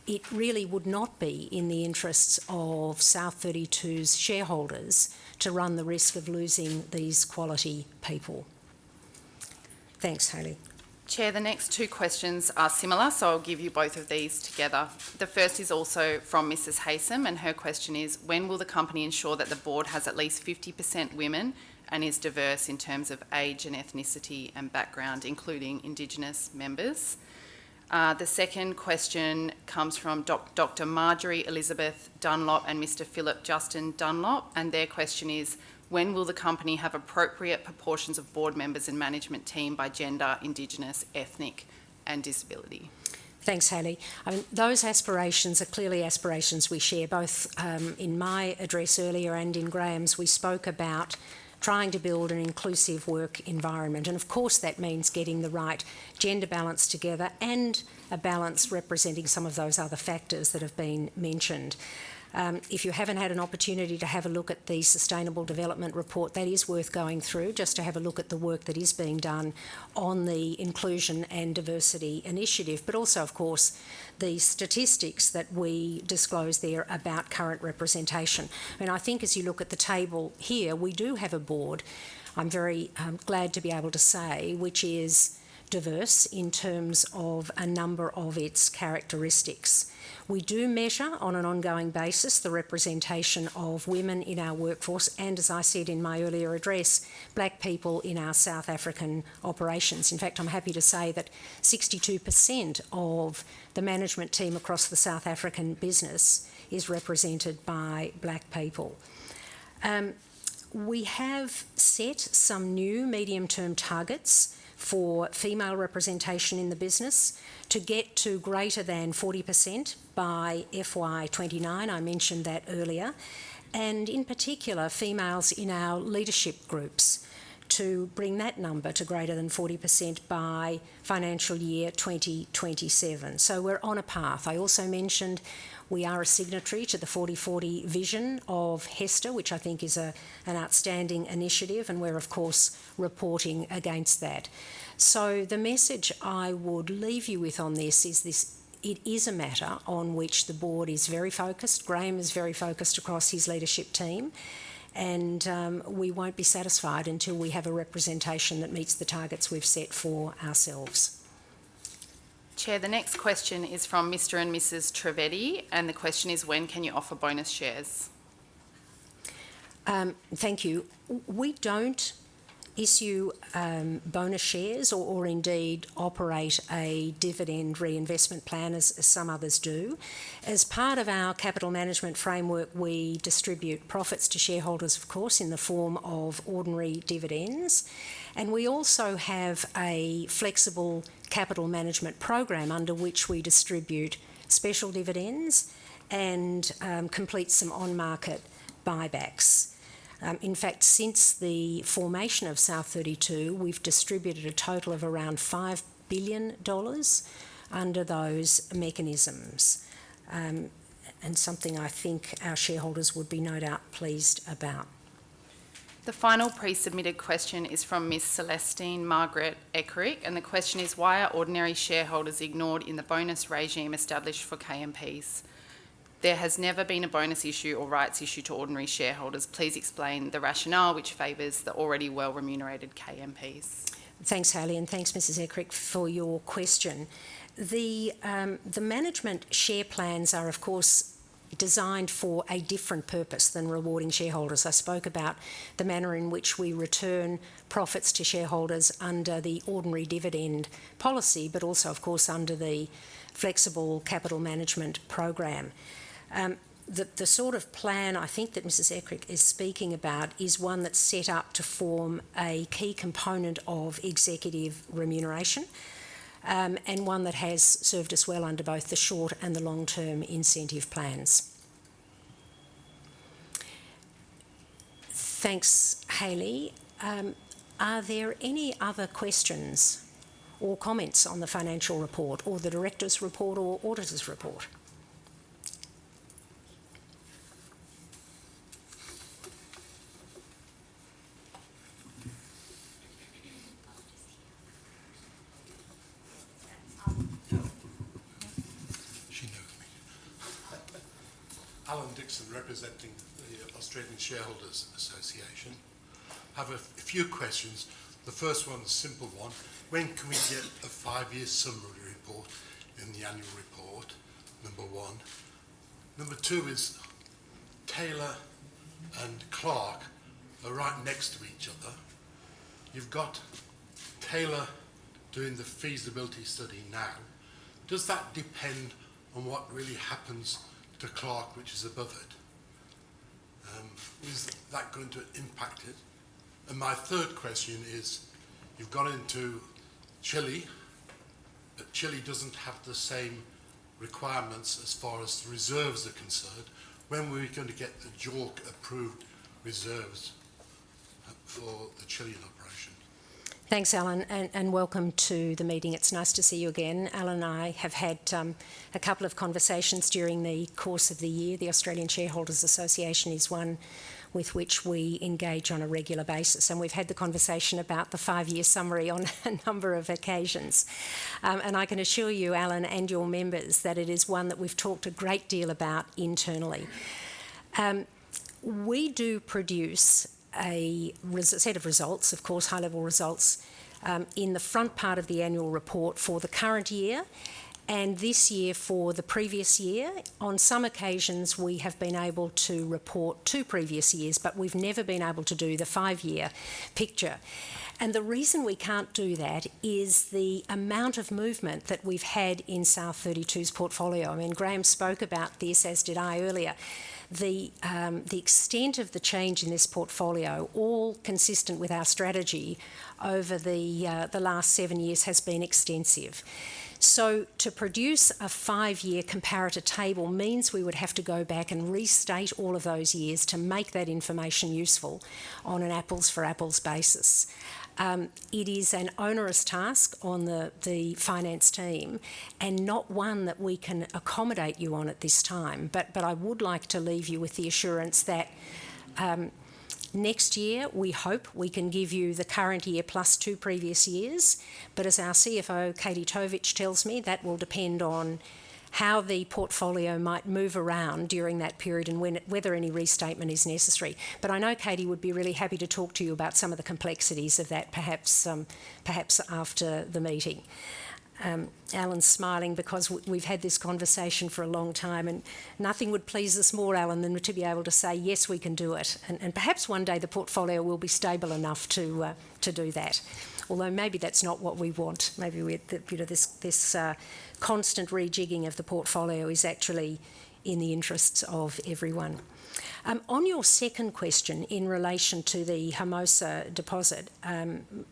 it really would not be in the interests of South32's shareholders to run the risk of losing these quality people. Thanks, Hayley. Chair, the next two questions are similar, so I'll give you both of these together. The first is also from Mrs Haysom, and her question is, when will the company ensure that the board has at least 50% women and is diverse in terms of age and ethnicity and background, including Indigenous members? The second question comes from Dr Marjorie Elizabeth Dunlop and Mr Philip Justin Dunlop, and their question is, when will the company have appropriate proportions of board members and management team by gender, Indigenous, ethnic and disability? Thanks, Hayley. I mean, those aspirations are clearly aspirations we share. Both in my address earlier and in Graham's, we spoke about trying to build an inclusive work environment. And of course that means getting the right gender balance together and a balance representing some of those other factors that have been mentioned. If you haven't had an opportunity to have a look at the Sustainable Development Report, that is worth going through, just to have a look at the work that is being done on the Inclusion and Diversity Initiative, but also, of course, the statistics that we disclose there about current representation. And I think as you look at the table here, we do have a board, I'm very glad to be able to say, which is diverse in terms of a number of its characteristics. We do measure on an ongoing basis the representation of women in our workforce and, as I said in my earlier address, black people in our South African operations. In fact, I'm happy to say that 62% of the management team across the South African business is represented by black people. We have set some new medium-term targets for female representation in the business to get to greater than 40% by FY29. I mentioned that earlier. And in particular, females in our leadership groups to bring that number to greater than 40% by financial year 2027. So we're on a path. I also mentioned we are a signatory to the 40-40 vision of HESTA, which I think is an outstanding initiative, and we're of course reporting against that. So the message I would leave you with on this is it is a matter on which the board is very focused. Graham is very focused across his leadership team, and we won't be satisfied until we have a representation that meets the targets we've set for ourselves. Chair, the next question is from Mr and Mrs Trivedi, and the question is, when can you offer bonus shares? Thank you. We don't issue bonus shares or indeed operate a dividend reinvestment plan as some others do. As part of our capital management framework, we distribute profits to shareholders, of course, in the form of ordinary dividends. And we also have a flexible capital management program under which we distribute special dividends and complete some on-market buybacks. In fact, since the formation of South32, we've distributed a total of around $5 billion under those mechanisms, and something I think our shareholders would be no doubt pleased about. The final pre-submitted question is from Ms Celestine Margaret Eckerick, and the question is, why are ordinary shareholders ignored in the bonus regime established for KMPs? There has never been a bonus issue or rights issue to ordinary shareholders. Please explain the rationale which favours the already well-remunerated KMPs. Thanks, Hayley, and thanks, Mrs Eckerick, for your question. The management share plans are, of course, designed for a different purpose than rewarding shareholders. I spoke about the manner in which we return profits to shareholders under the ordinary dividend policy, but also, of course, under the flexible capital management program. The sort of plan I think that Mrs Eckerick is speaking about is one that's set up to form a key component of executive remuneration, and one that has served us well under both the short and the long-term incentive plans. Thanks, Hayley. Are there any other questions or comments on the financial report or the Director's report or Auditor's report? Alan Dixon, representing the Australian Shareholders Association. I have a few questions. The first one is a simple one. When can we get a 5-year summary report in the annual report? Number one. Number two is Taylor and Clark are right next to each other. You've got Taylor doing the feasibility study now. Does that depend on what really happens to Clark, which is above it? Is that going to impact it? And my third question is, you've gone into Chile, but Chile doesn't have the same requirements as far as reserves are concerned. When were we going to get the JORC approved reserves for the Chilean operation? Thanks, Alan, and welcome to the meeting. It's nice to see you again. Alan and I have had a couple of conversations during the course of the year. The Australian Shareholders Association is one with which we engage on a regular basis, and we've had the conversation about the 5-year summary on a number of occasions. And I can assure you, Alan, and your members, that it is one that we've talked a great deal about internally. We do produce a set of results, of course, high-level results, in the front part of the annual report for the current year, and this year for the previous year. On some occasions we have been able to report 2 previous years, but we've never been able to do the 5-year picture. And the reason we can't do that is the amount of movement that we've had in South32's portfolio. I mean, Graham spoke about this, as did I earlier. The extent of the change in this portfolio, all consistent with our strategy over the last 7 years, has been extensive. So to produce a 5-year comparator table means we would have to go back and restate all of those years to make that information useful on an apples-for-apples basis. It is an onerous task on the finance team, and not one that we can accommodate you on at this time. But I would like to leave you with the assurance that next year we hope we can give you the current year plus 2 previous years. But as our CFO, Katie Tovich, tells me, that will depend on how the portfolio might move around during that period and whether any restatement is necessary. But I know Katie would be really happy to talk to you about some of the complexities of that, perhaps after the meeting. Alan's smiling because we've had this conversation for a long time, and nothing would please us more, Alan, than to be able to say, yes, we can do it. And perhaps one day the portfolio will be stable enough to do that. Although maybe that's not what we want. Maybe this constant rejigging of the portfolio is actually in the interests of everyone. On your second question in relation to the Hermosa deposit,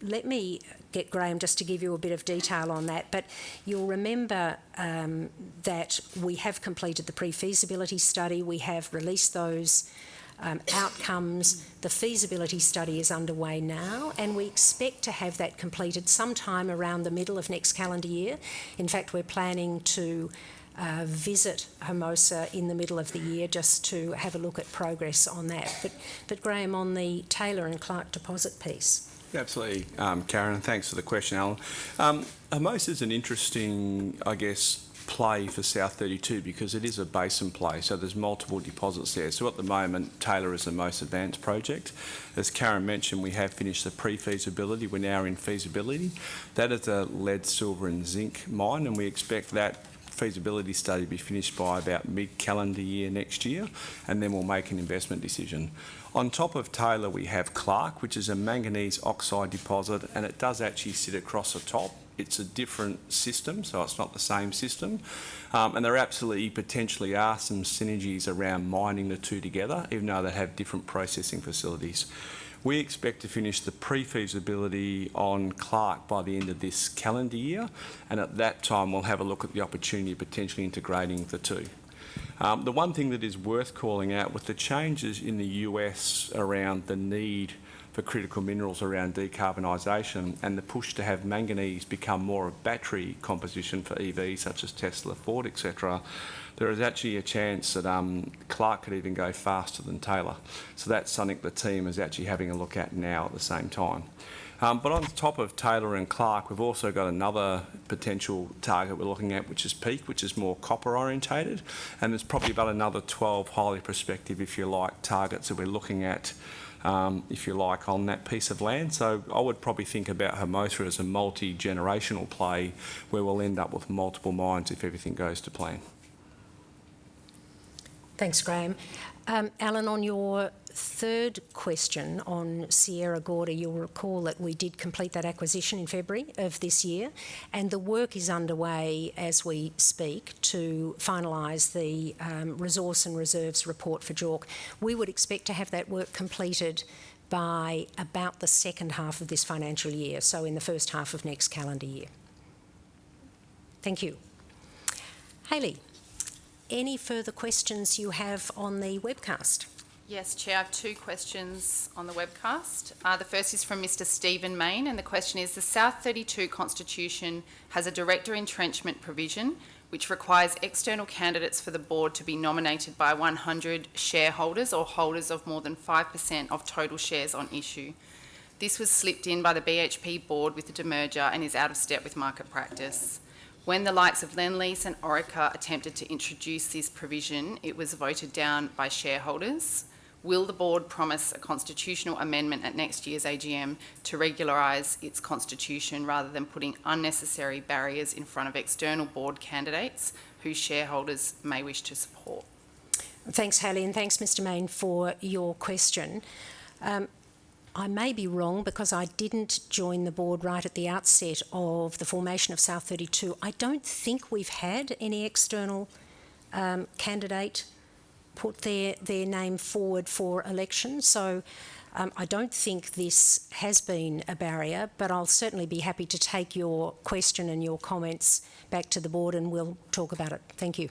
let me get Graham just to give you a bit of detail on that. But you'll remember that we have completed the pre-feasibility study. We have released those outcomes. The feasibility study is underway now, and we expect to have that completed sometime around the middle of next calendar year. In fact, we're planning to visit Hermosa in the middle of the year just to have a look at progress on that. But Graham, on the Taylor and Clark deposit piece. Absolutely, Karen, and thanks for the question, Alan. Hermosa is an interesting, I guess, play for South32 because it is a basin play, so there's multiple deposits there. So at the moment, Taylor is the most advanced project. As Karen mentioned, we have finished the pre-feasibility. We're now in feasibility. That is a lead, silver and zinc mine, and we expect that feasibility study to be finished by about mid-calendar year next year, and then we'll make an investment decision. On top of Taylor, we have Clark, which is a manganese oxide deposit, and it does actually sit across the top. It's a different system, so it's not the same system. And there absolutely potentially are some synergies around mining the two together, even though they have different processing facilities. We expect to finish the pre-feasibility on Clark by the end of this calendar year, and at that time we'll have a look at the opportunity of potentially integrating the two. The one thing that is worth calling out with the changes in the US around the need for critical minerals around decarbonisation and the push to have manganese become more of battery composition for EVs such as Tesla, Ford, etc., there is actually a chance that Clark could even go faster than Taylor. So that's something the team is actually having a look at now at the same time. But on top of Taylor and Clark, we've also got another potential target we're looking at, which is Peak, which is more copper orientated. And there's probably about another 12 highly prospective, if you like, targets that we're looking at, if you like, on that piece of land. So I would probably think about Hermosa as a multi-generational play where we'll end up with multiple mines if everything goes to plan. Thanks, Graham. Alan, on your third question on Sierra Gorda, you'll recall that we did complete that acquisition in February of this year, and the work is underway as we speak to finalise the resource and reserves report for JORC. We would expect to have that work completed by about the second half of this financial year, so in the first half of next calendar year. Thank you. Hayley, any further questions you have on the webcast? Yes, Chair, I have two questions on the webcast. The first is from Mr Stephen Main, and the question is, the South32 Constitution has a director entrenchment provision which requires external candidates for the board to be nominated by 100 shareholders or holders of more than 5% of total shares on issue. This was slipped in by the BHP board with the demerger and is out of step with market practice. When the likes of Lendlease and Orica attempted to introduce this provision, it was voted down by shareholders. Will the board promise a constitutional amendment at next year's AGM to regularise its constitution rather than putting unnecessary barriers in front of external board candidates whose shareholders may wish to support? Thanks, Hayley, and thanks, Mr Main, for your question. I may be wrong because I didn't join the board right at the outset of the formation of South32. I don't think we've had any external candidate put their name forward for election, so I don't think this has been a barrier, but I'll certainly be happy to take your question and your comments back to the board and we'll talk about it. Thank you.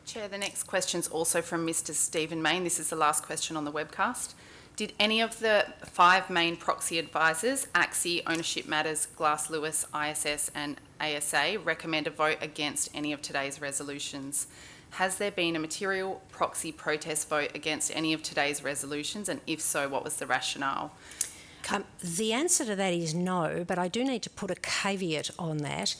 Chair, the next question is also from Mr Stephen Main. This is the last question on the webcast. Did any of the 5 main proxy advisors, AXI, Ownership Matters, Glass Lewis, ISS and ASA, recommend a vote against any of today's resolutions? Has there been a material proxy protest vote against any of today's resolutions, and if so, what was the rationale? The answer to that is no, but I do need to put a caveat on that.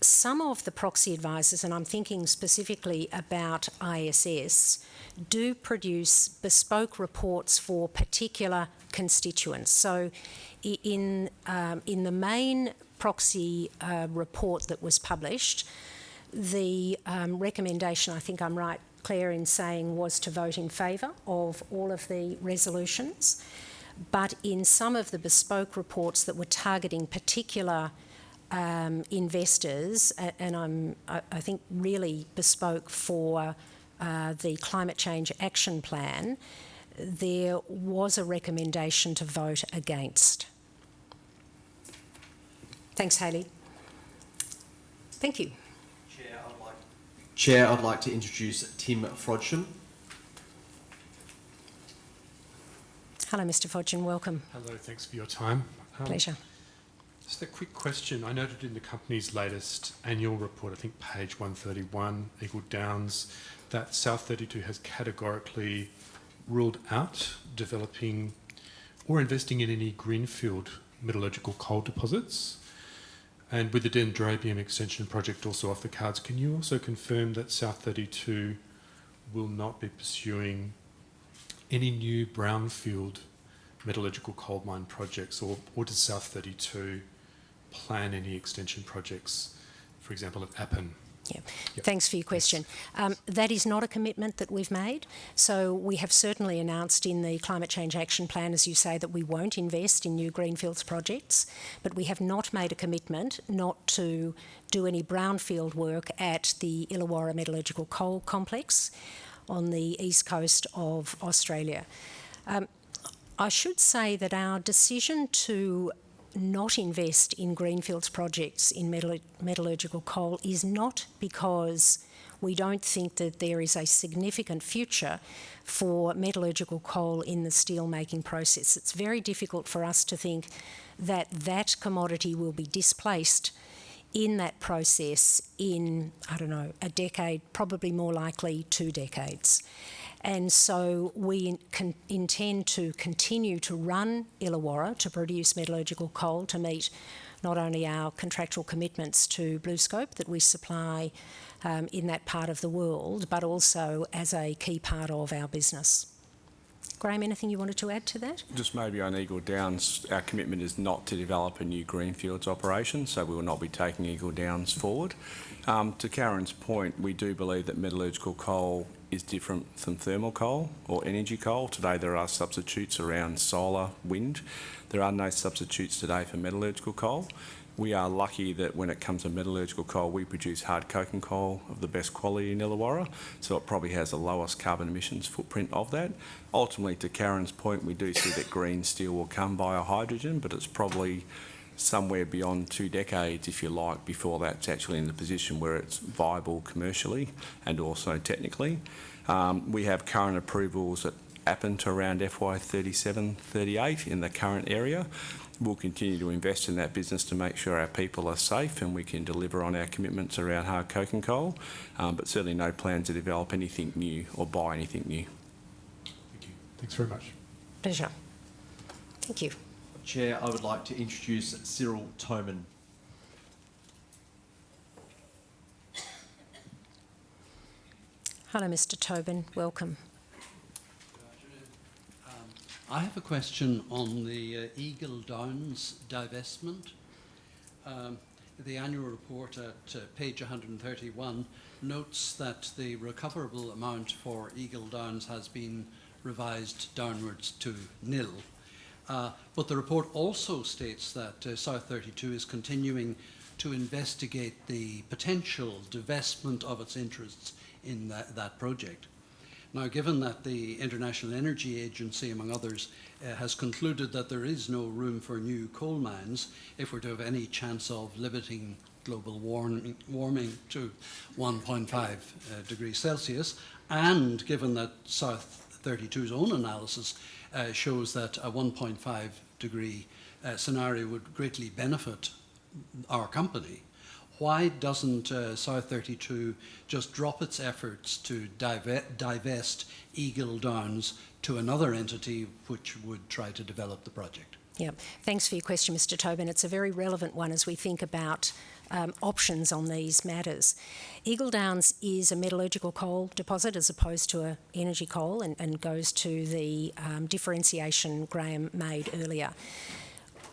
Some of the proxy advisors, and I'm thinking specifically about ISS, do produce bespoke reports for particular constituents. So in the main proxy report that was published, the recommendation, I think I'm right, Claire, in saying was to vote in favour of all of the resolutions. But in some of the bespoke reports that were targeting particular investors, and I think really bespoke for the Climate Change Action Plan, there was a recommendation to vote against. Thanks, Hayley. Thank you. Chair, I'd like to introduce Tim Frodsham. Hello, Mr Fodgen, welcome. Hello, thanks for your time. Pleasure. Just a quick question. I noted in the company's latest annual report, I think page 131, Eagle Downs, that South32 has categorically ruled out developing or investing in any greenfield metallurgical coal deposits. And with the Dendrobium extension project also off the cards, can you also confirm that South32 will not be pursuing any new brownfield metallurgical coal mine projects, or does South32 plan any extension projects, for example, at Appin? Yeah. Thanks for your question. That is not a commitment that we've made. So we have certainly announced in the Climate Change Action Plan, as you say, that we won't invest in new greenfields projects, but we have not made a commitment not to do any brownfield work at the Illawarra Metallurgical Coal Complex on the east coast of Australia. I should say that our decision to not invest in greenfields projects in metallurgical coal is not because we don't think that there is a significant future for metallurgical coal in the steel making process. It's very difficult for us to think that that commodity will be displaced in that process in, I don't know, a decade, probably more likely 2 decades. And so we intend to continue to run Illawarra to produce metallurgical coal to meet not only our contractual commitments to BlueScope that we supply in that part of the world, but also as a key part of our business. Graham, anything you wanted to add to that? Just maybe on Eagle Downs, our commitment is not to develop a new greenfields operation, so we will not be taking Eagle Downs forward. To Karen's point, we do believe that metallurgical coal is different from thermal coal or energy coal. Today there are substitutes around solar, wind. There are no substitutes today for metallurgical coal. We are lucky that when it comes to metallurgical coal, we produce hard coking coal of the best quality in Illawarra, so it probably has the lowest carbon emissions footprint of that. Ultimately, to Karen's point, we do see that green steel will come via hydrogen, but it's probably somewhere beyond 2 decades, if you like, before that's actually in the position where it's viable commercially and also technically. We have current approvals that happen to around FY37, 38 in the current area. We'll continue to invest in that business to make sure our people are safe and we can deliver on our commitments around hard coking coal, but certainly no plans to develop anything new or buy anything new. Thank you. Thanks very much. Pleasure. Thank you. Chair, I would like to introduce Cyril Toman. Hello, Mr. Tobin. Welcome. I have a question on the Eagle Downs divestment. The annual report at page 131 notes that the recoverable amount for Eagle Downs has been revised downwards to nil. But the report also states that South32 is continuing to investigate the potential divestment of its interests in that project. Now, given that the International Energy Agency, among others, has concluded that there is no room for new coal mines if we're to have any chance of limiting global warming to 1.5 degrees Celsius, and given that South32's own analysis shows that a 1.5 degree scenario would greatly benefit our company, why doesn't South32 just drop its efforts to divest Eagle Downs to another entity which would try to develop the project? Yeah, thanks for your question, Mr. Tobin. It's a very relevant one as we think about options on these matters. Eagle Downs is a metallurgical coal deposit as opposed to an energy coal, and goes to the differentiation Graham made earlier.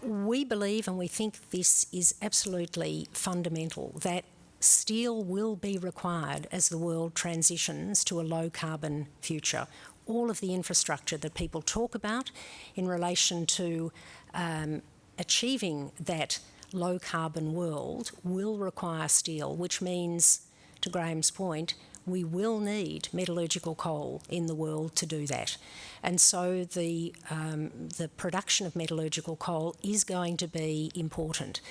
We believe and we think this is absolutely fundamental, that steel will be required as the world transitions to a low carbon future. All of the infrastructure that people talk about in relation to achieving that low carbon world will require steel, which means, to Graham's point, we will need metallurgical coal in the world to do that. And so the production of metallurgical coal is going to be important.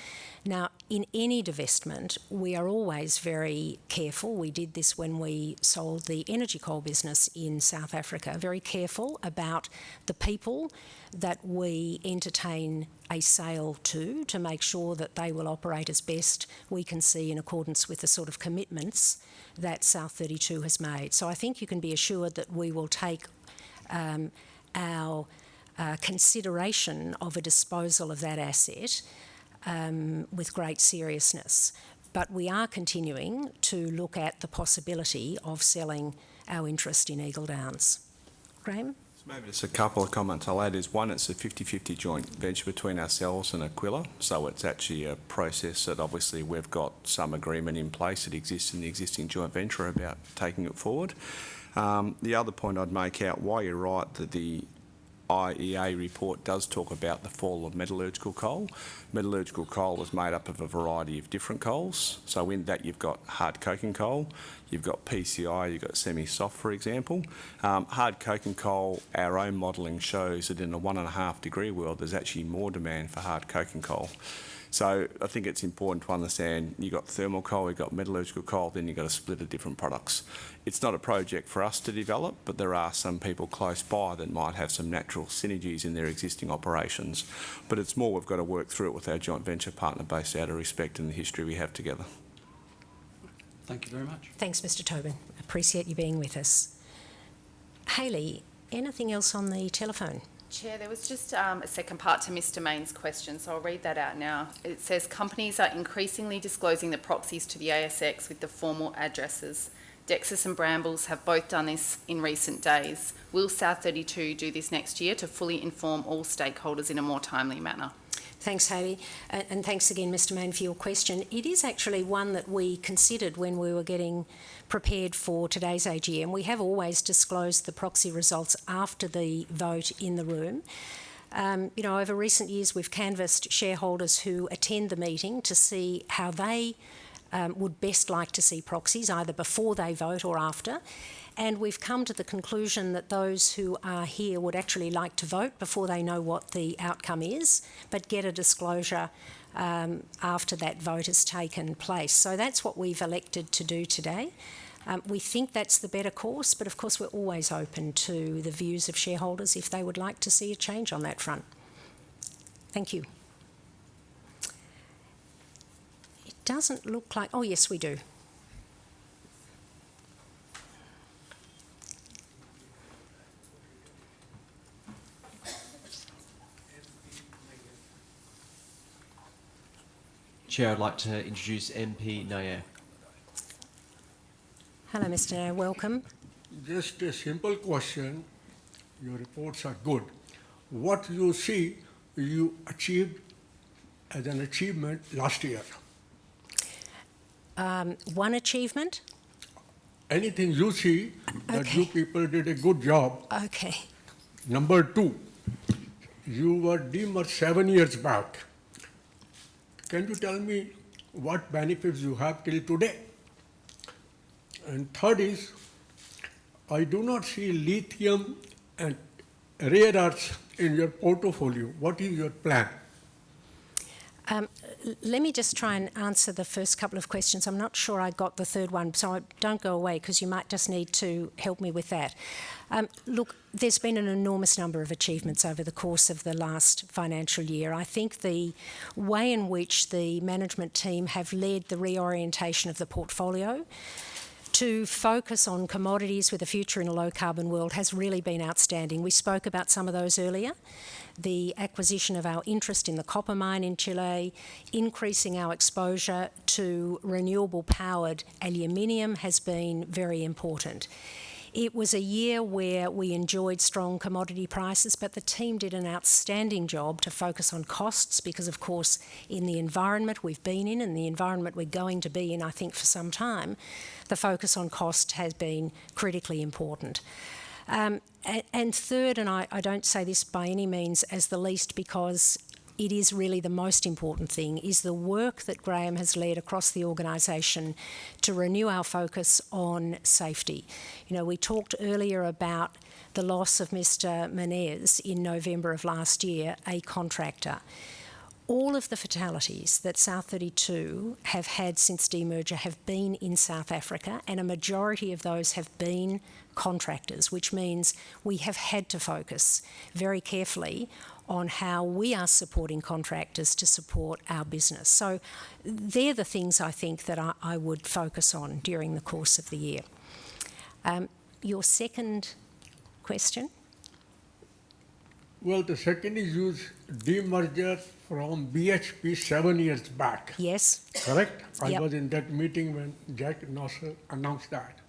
Now, in any divestment, we are always very careful. We did this when we sold the energy coal business in South Africa, very careful about the people that we entertain a sale to make sure that they will operate as best we can see in accordance with the sort of commitments that South32 has made. So I think you can be assured that we will take our consideration of a disposal of that asset with great seriousness. But we are continuing to look at the possibility of selling our interest in Eagle Downs. Graham? Maybe just a couple of comments I'll add is, one, it's a 50-50 joint venture between ourselves and Aquila, so it's actually a process that obviously we've got some agreement in place that exists in the existing joint venture about taking it forward. The other point I'd make out, while you're right that the IEA report does talk about the fall of metallurgical coal. Metallurgical coal is made up of a variety of different coals. So in that you've got hard coking coal, you've got PCI, you've got semi-soft, for example. Hard coking coal, our own modelling shows that in a 1.5 degree world, there's actually more demand for hard coking coal. So I think it's important to understand you've got thermal coal, you've got metallurgical coal, then you've got a split of different products. It's not a project for us to develop, but there are some people close by that might have some natural synergies in their existing operations. But it's more we've got to work through it with our joint venture partner based out of respect and the history we have together. Thank you very much. Thanks, Mr. Tobin. Appreciate you being with us. Hayley, anything else on the telephone? Chair, there was just a second part to Mr Main's question, so I'll read that out now. It says, companies are increasingly disclosing the proxies to the ASX with the formal addresses. Dexus and Brambles have both done this in recent days. Will South32 do this next year to fully inform all stakeholders in a more timely manner? Thanks, Hayley, and thanks again, Mr Main, for your question. It is actually one that we considered when we were getting prepared for today's AGM. We have always disclosed the proxy results after the vote in the room. Over recent years, we've canvassed shareholders who attend the meeting to see how they would best like to see proxies, either before they vote or after. And we've come to the conclusion that those who are here would actually like to vote before they know what the outcome is, but get a disclosure after that vote has taken place. So that's what we've elected to do today. We think that's the better course, but of course we're always open to the views of shareholders if they would like to see a change on that front. Thank you. It doesn't look like... Oh, yes, we do. Chair, I'd like to introduce MP Nair. Hello, Mr. Nair, welcome. Just a simple question. Your reports are good. What you see you achieved as an achievement last year? One achievement? Anything you see that you people did a good job. Okay. Number two, you were demerged 7 years back. Can you tell me what benefits you have till today? And third is, I do not see lithium and rare earths in your portfolio. What is your plan? Let me just try and answer the first couple of questions. I'm not sure I got the third one, so don't go away because you might just need to help me with that. Look, there's been an enormous number of achievements over the course of the last financial year. I think the way in which the management team have led the reorientation of the portfolio to focus on commodities with a future in a low-carbon world has really been outstanding. We spoke about some of those earlier. The acquisition of our interest in the copper mine in Chile, increasing our exposure to renewable-powered aluminium has been very important. It was a year where we enjoyed strong commodity prices, but the team did an outstanding job to focus on costs because, of course, in the environment we've been in and the environment we're going to be in, I think, for some time, the focus on cost has been critically important. And third, and I don't say this by any means as the least because it is really the most important thing, is the work that Graham has led across the organisation to renew our focus on safety. You know, we talked earlier about the loss of Mr Menez in November of last year, a contractor. All of the fatalities that South32 have had since demerger have been in South Africa, and a majority of those have been contractors, which means we have had to focus very carefully on how we are supporting contractors to support our business. So they're the things I think that I would focus on during the course of the year. Your second question? Well, the second is you demerger from BHP 7 years back. Yes. Correct? Yep. I was in that meeting when Jack Nosser announced that.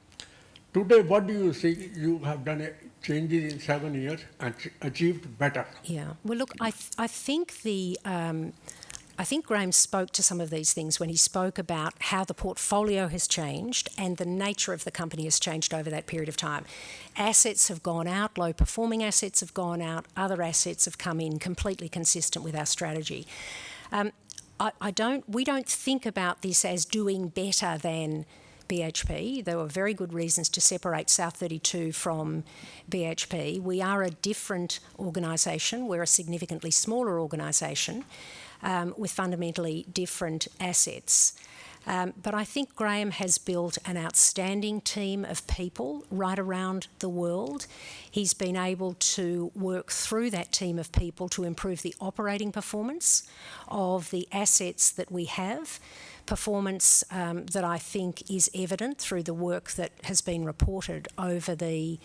Today, what do you think you have done changes in 7 years and achieved better? Yeah. Well, look, I think I think Graham spoke to some of these things when he spoke about how the portfolio has changed and the nature of the company has changed over that period of time. Assets have gone out, low-performing assets have gone out, other assets have come in, completely consistent with our strategy. We don't think about this as doing better than BHP. There were very good reasons to separate South32 from BHP. We are a different organisation. We're a significantly smaller organisation with fundamentally different assets. But I think Graham has built an outstanding team of people right around the world. He's been able to work through that team of people to improve the operating performance of the assets that we have. performance that I think is evident through the work that has been reported over the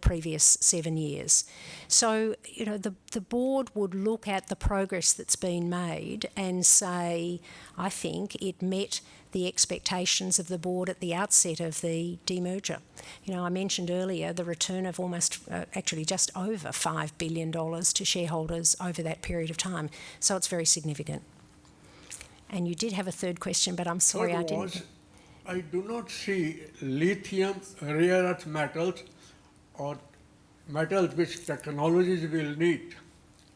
previous 7 years. So, you know, the board would look at the progress that's been made and say, I think it met the expectations of the board at the outset of the demerger. You know, I mentioned earlier the return of almost, actually just over $5 billion to shareholders over that period of time. So it's very significant. And you did have a third question, but I'm sorry I didn't. I do not see lithium, rare earth metals, or metals which technologies will need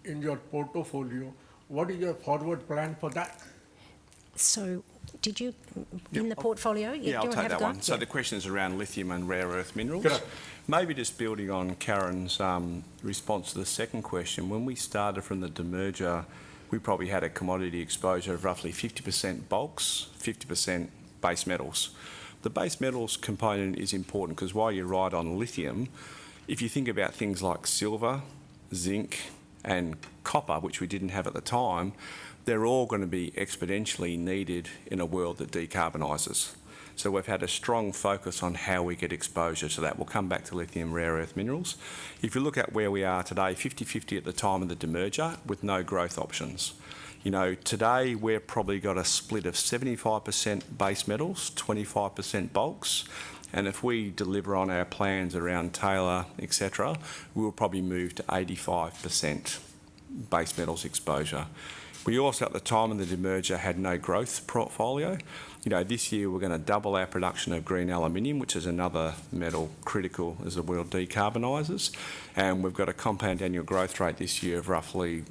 in your portfolio. What is your forward plan for that? So, did you, in the portfolio? Yeah, I'll take that one. So the question is around lithium and rare earth minerals. Correct. Maybe just building on Karen's response to the second question, when we started from the demerger, we probably had a commodity exposure of roughly 50% bulks, 50% base metals. The base metals component is important because while you're right on lithium, if you think about things like silver, zinc and copper, which we didn't have at the time, they're all going to be exponentially needed in a world that decarbonises. So we've had a strong focus on how we get exposure to that. We'll come back to lithium, rare earth minerals. If you look at where we are today, 50-50 at the time of the demerger with no growth options. You know, today we've probably got a split of 75% base metals, 25% bulks, and if we deliver on our plans around Taylor, etc., we'll probably move to 85% base metals exposure. We also, at the time of the demerger, had no growth portfolio. You know, this year we're going to double our production of green aluminium, which is another metal critical as the world decarbonises. And we've got a compound annual growth rate this year of roughly,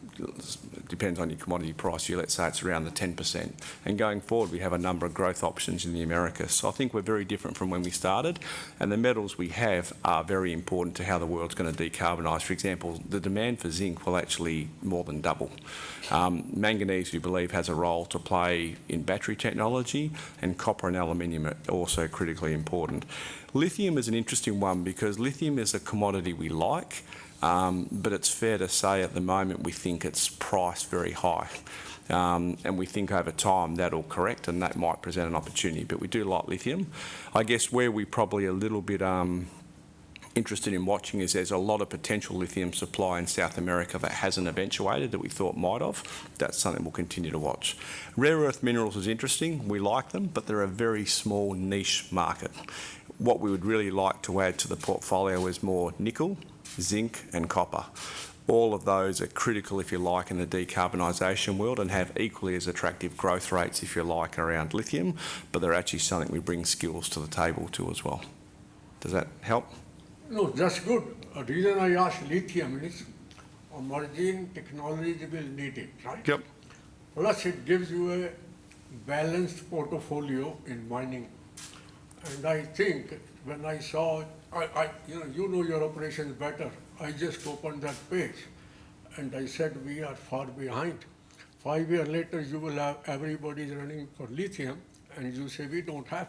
depends on your commodity price, let's say it's around the 10%. And going forward, we have a number of growth options in the Americas. So I think we're very different from when we started. And the metals we have are very important to how the world's going to decarbonise. For example, the demand for zinc will actually more than double. Manganese, we believe, has a role to play in battery technology, and copper and aluminium are also critically important. Lithium is an interesting one because lithium is a commodity we like, but it's fair to say at the moment we think it's priced very high. And we think over time that'll correct and that might present an opportunity, but we do like lithium. I guess where we probably a little bit interested in watching is there's a lot of potential lithium supply in South America that hasn't eventuated that we thought might have. That's something we'll continue to watch. Rare earth minerals is interesting. We like them, but they're a very small niche market. What we would really like to add to the portfolio is more nickel, zinc and copper. All of those are critical, if you like, in the decarbonisation world and have equally as attractive growth rates, if you like, around lithium, but they're actually something we bring skills to the table to as well. Does that help? No, that's good. The reason I asked lithium is emerging technologies will need it, right? Yep. Plus it gives you a balanced portfolio in mining. And I think when I saw, you know your operations better. I just opened that page and I said we are far behind. 5 years later you will have everybody's running for lithium and you say we don't have.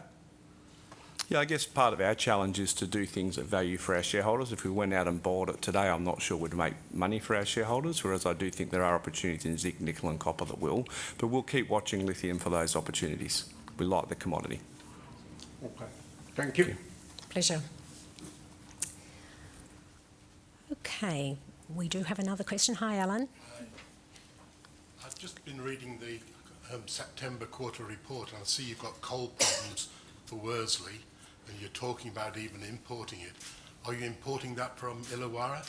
Yeah, I guess part of our challenge is to do things at value for our shareholders. If we went out and bought it today, I'm not sure we'd make money for our shareholders, whereas I do think there are opportunities in zinc, nickel and copper that will. But we'll keep watching lithium for those opportunities. We like the commodity. Okay, thank you. Pleasure. Okay, we do have another question. Hi, Alan. I've just been reading the September quarter report and I see you've got coal problems for Worsley and you're talking about even importing it. Are you importing that from Illawarra?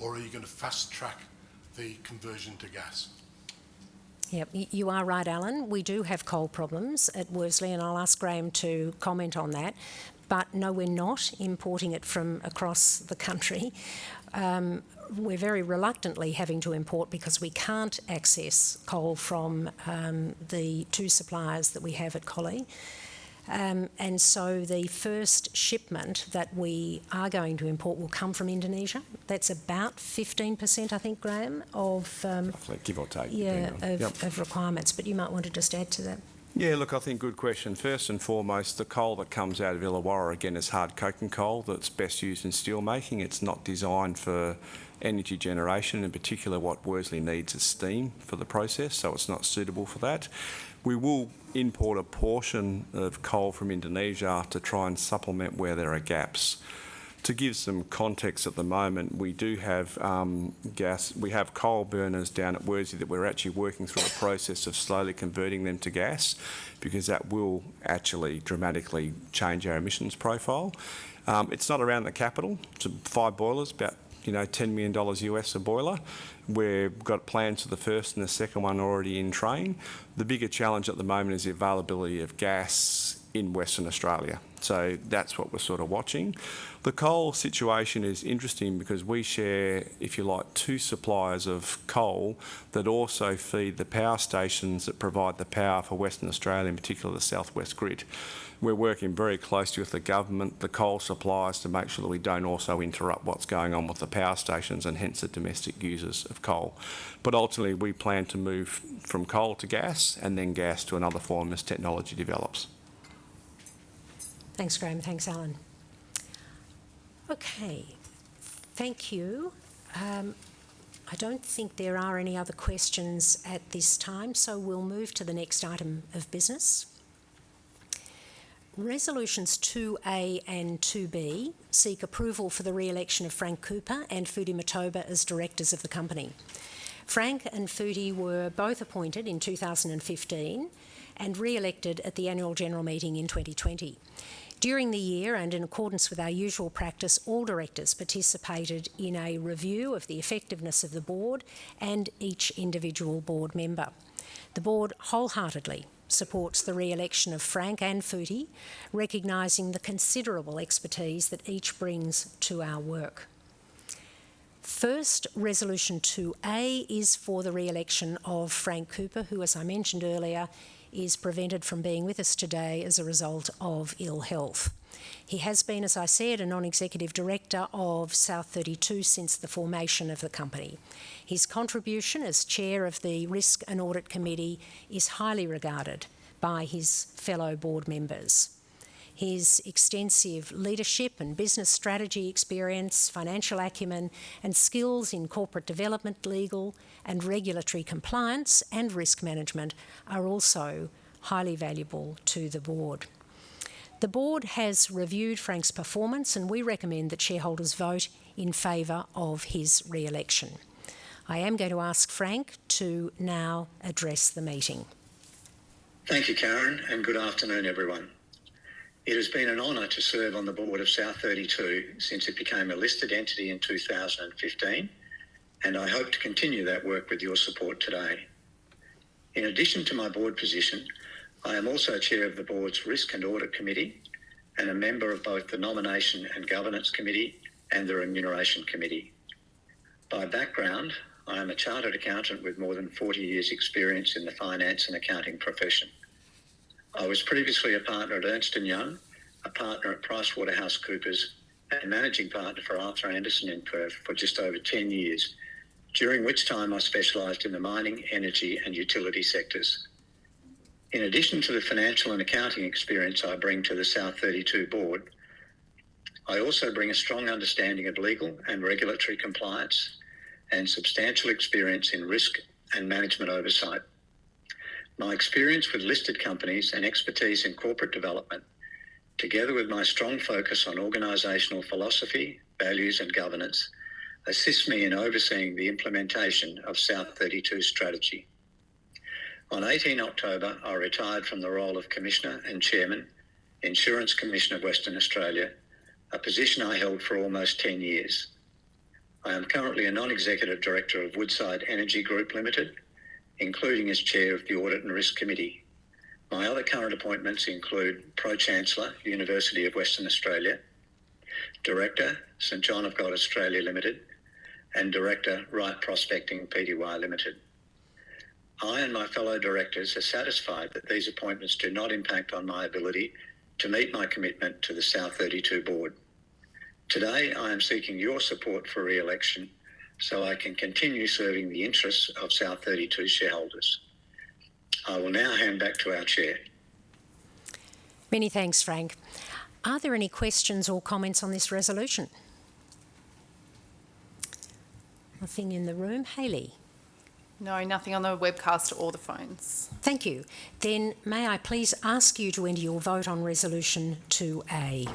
Or are you going to fast track the conversion to gas? Yep, you are right, Alan. We do have coal problems at Worsley and I'll ask Graham to comment on that. But no, we're not importing it from across the country. We're very reluctantly having to import because we can't access coal from the two suppliers that we have at Collie. And so the first shipment that we are going to import will come from Indonesia. That's about 15%, I think, Graham, of Roughly, give or take. of requirements. But you might want to just add to that. Yeah, look, I think good question. First and foremost, the coal that comes out of Illawarra, again, is hard coking coal that's best used in steel making. It's not designed for energy generation. In particular, what Worsley needs is steam for the process, so it's not suitable for that. We will import a portion of coal from Indonesia to try and supplement where there are gaps. To give some context at the moment, we do have gas. We have coal burners down at Worsley that we're actually working through a process of slowly converting them to gas, because that will actually dramatically change our emissions profile. It's not around the capital. It's 5 boilers, about $10 million US a boiler. We've got plans for the first and the second one already in train. The bigger challenge at the moment is the availability of gas in Western Australia. So that's what we're sort of watching. The coal situation is interesting because we share, if you like, 2 suppliers of coal that also feed the power stations that provide the power for Western Australia, in particular the South West grid. We're working very closely with the government, the coal suppliers, to make sure that we don't also interrupt what's going on with the power stations and hence the domestic users of coal. But ultimately we plan to move from coal to gas and then gas to another form as technology develops. Thanks, Graham. Thanks, Alan. Okay, thank you. I don't think there are any other questions at this time, so we'll move to the next item of business. Resolutions 2A and 2B seek approval for the re-election of Frank Cooper and Fudi Matoba as directors of the company. Frank and Fudi were both appointed in 2015 and re-elected at the annual general meeting in 2020. During the year, and in accordance with our usual practice, all directors participated in a review of the effectiveness of the board and each individual board member. The board wholeheartedly supports the re-election of Frank and Fudi, recognising the considerable expertise that each brings to our work. First, Resolution 2A is for the re-election of Frank Cooper, who, as I mentioned earlier, is prevented from being with us today as a result of ill health. He has been, as I said, a non-executive director of South32 since the formation of the company. His contribution as chair of the Risk and Audit Committee is highly regarded by his fellow board members. His extensive leadership and business strategy experience, financial acumen and skills in corporate development, legal and regulatory compliance and risk management are also highly valuable to the board. The board has reviewed Frank's performance and we recommend that shareholders vote in favour of his re-election. I am going to ask Frank to now address the meeting. Thank you, Karen, and good afternoon, everyone. It has been an honour to serve on the board of South32 since it became a listed entity in 2015, and I hope to continue that work with your support today. In addition to my board position, I am also chair of the board's Risk and Audit Committee and a member of both the Nomination and Governance Committee and the Remuneration Committee. By background, I am a chartered accountant with more than 40 years' experience in the finance and accounting profession. I was previously a partner at Ernst & Young, a partner at PricewaterhouseCoopers, and managing partner for Arthur Andersen in Perth for just over 10 years, during which time I specialised in the mining, energy and utility sectors. In addition to the financial and accounting experience I bring to the South32 board, I also bring a strong understanding of legal and regulatory compliance and substantial experience in risk and management oversight. My experience with listed companies and expertise in corporate development, together with my strong focus on organisational philosophy, values and governance, assists me in overseeing the implementation of South32's strategy. On 18 October, I retired from the role of Commissioner and Chairman, Insurance Commission of Western Australia, a position I held for almost 10 years. I am currently a non-executive director of Woodside Energy Group Limited, including as chair of the Audit and Risk Committee. My other current appointments include Pro-Chancellor, University of Western Australia, Director, St John of God Australia Limited, and Director, Right Prospecting Pty Limited. I and my fellow directors are satisfied that these appointments do not impact on my ability to meet my commitment to the South32 board. Today, I am seeking your support for re-election so I can continue serving the interests of South32 shareholders. I will now hand back to our chair. Many thanks, Frank. Are there any questions or comments on this resolution? Nothing in the room. Hayley? No, nothing on the webcast or the phones. Thank you. Then may I please ask you to enter your vote on Resolution 2A.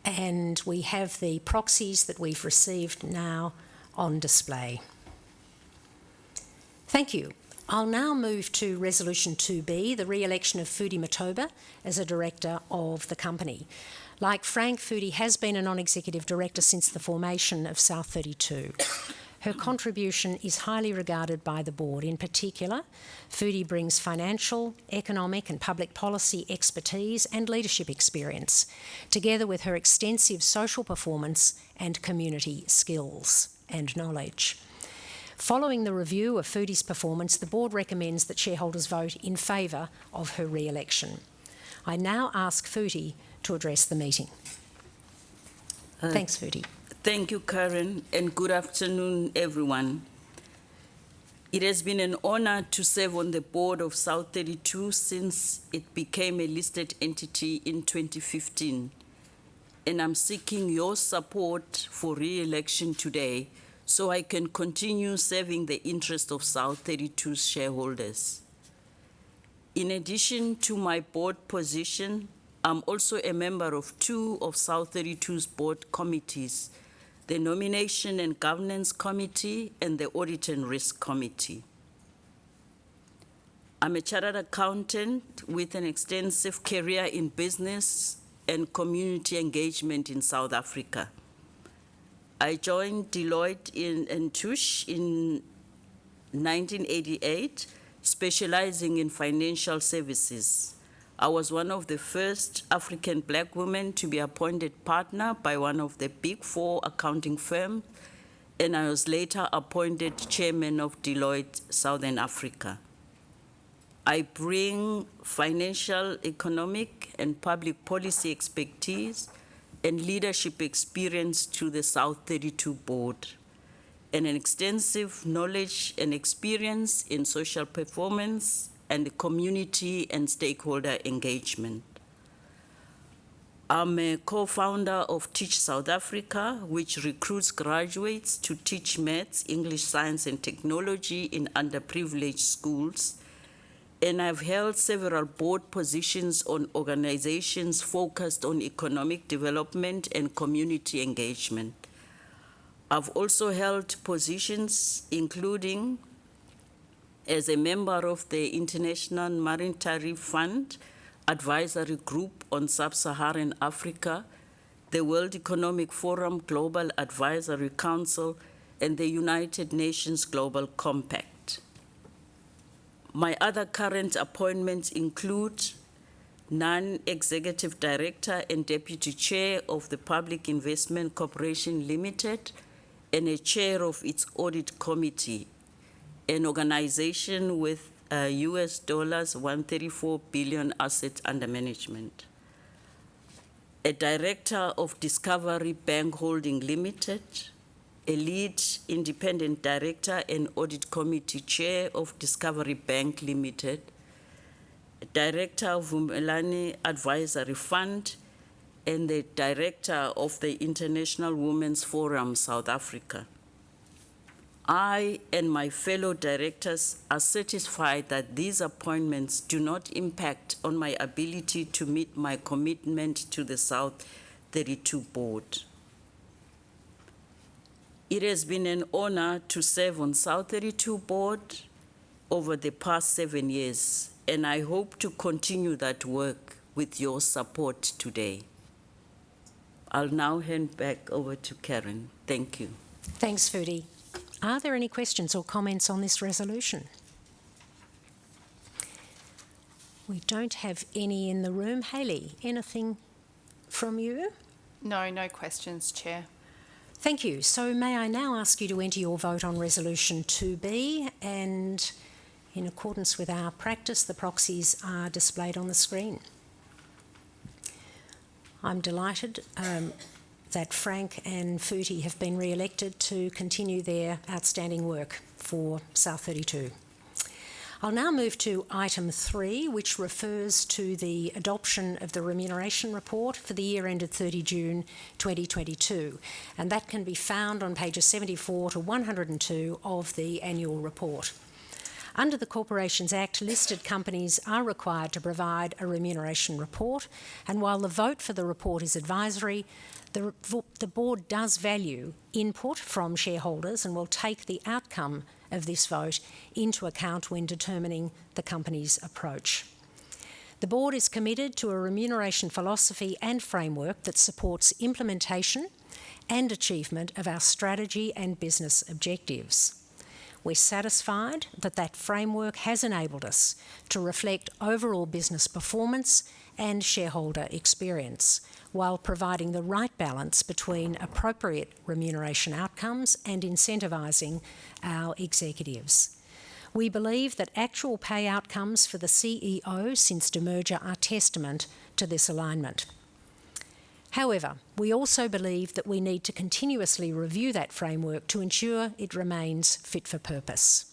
And we have the proxies that we've received now on display. Thank you. I'll now move to Resolution 2B, the re-election of Fudi Matoba as a director of the company. Like Frank, Fudi has been a non-executive director since the formation of South32. Her contribution is highly regarded by the board. In particular, Fudi brings financial, economic and public policy expertise and leadership experience, together with her extensive social performance and community skills and knowledge. Following the review of Fudi's performance, the board recommends that shareholders vote in favour of her re-election. I now ask Fudi to address the meeting. Thanks, Fudi. Thank you, Karen, and good afternoon, everyone. It has been an honor to serve on the board of South32 since it became a listed entity in 2015, and I'm seeking your support for re-election today so I can continue serving the interest of South32's shareholders. In addition to my board position, I'm also a member of two of South32's board committees, the Nomination and Governance Committee and the Audit and Risk Committee. I'm a chartered accountant with an extensive career in business and community engagement in South Africa. I joined Deloitte and Touche in 1988, specializing in financial services. I was one of the first African black women to be appointed partner by one of the big four accounting firms, and I was later appointed chairman of Deloitte Southern Africa. I bring financial, economic, and public policy expertise and leadership experience to the South32 board, and an extensive knowledge and experience in social performance and community and stakeholder engagement. I'm a co-founder of Teach South Africa, which recruits graduates to teach maths, English, science, and technology in underprivileged schools. And I've held several board positions on organizations focused on economic development and community engagement. I've also held positions including as a member of the International Monetary Fund Advisory Group on Sub-Saharan Africa, the World Economic Forum Global Advisory Council, and the United Nations Global Compact. My other current appointments include non-executive director and deputy chair of the Public Investment Corporation Limited and a chair of its audit committee, an organization with US dollars 134 billion assets under management. A director of Discovery Bank Holding Limited, a lead independent director and audit committee chair of Discovery Bank Limited, a director of Vumelani Advisory Fund, and the director of the International Women's Forum South Africa. I and my fellow directors are satisfied that these appointments do not impact on my ability to meet my commitment to the South32 board. It has been an honor to serve on South32 board over the past 7 years, and I hope to continue that work with your support today. I'll now hand back over to Karen. Thank you. Thanks, Fudi. Are there any questions or comments on this resolution? We don't have any in the room. Hayley, anything from you? No, no questions, Chair. Thank you. So may I now ask you to enter your vote on Resolution 2B, and in accordance with our practice, the proxies are displayed on the screen. I'm delighted that Frank and Fudi have been re-elected to continue their outstanding work for South32. I'll now move to item 3, which refers to the adoption of the remuneration report for the year ended 30 June 2022, and that can be found on pages 74 to 102 of the annual report. Under the Corporations Act, listed companies are required to provide a remuneration report, and while the vote for the report is advisory, the board does value input from shareholders and will take the outcome of this vote into account when determining the company's approach. The board is committed to a remuneration philosophy and framework that supports implementation and achievement of our strategy and business objectives. We're satisfied that that framework has enabled us to reflect overall business performance and shareholder experience, while providing the right balance between appropriate remuneration outcomes and incentivising our executives. We believe that actual pay outcomes for the CEO since demerger are testament to this alignment. However, we also believe that we need to continuously review that framework to ensure it remains fit for purpose.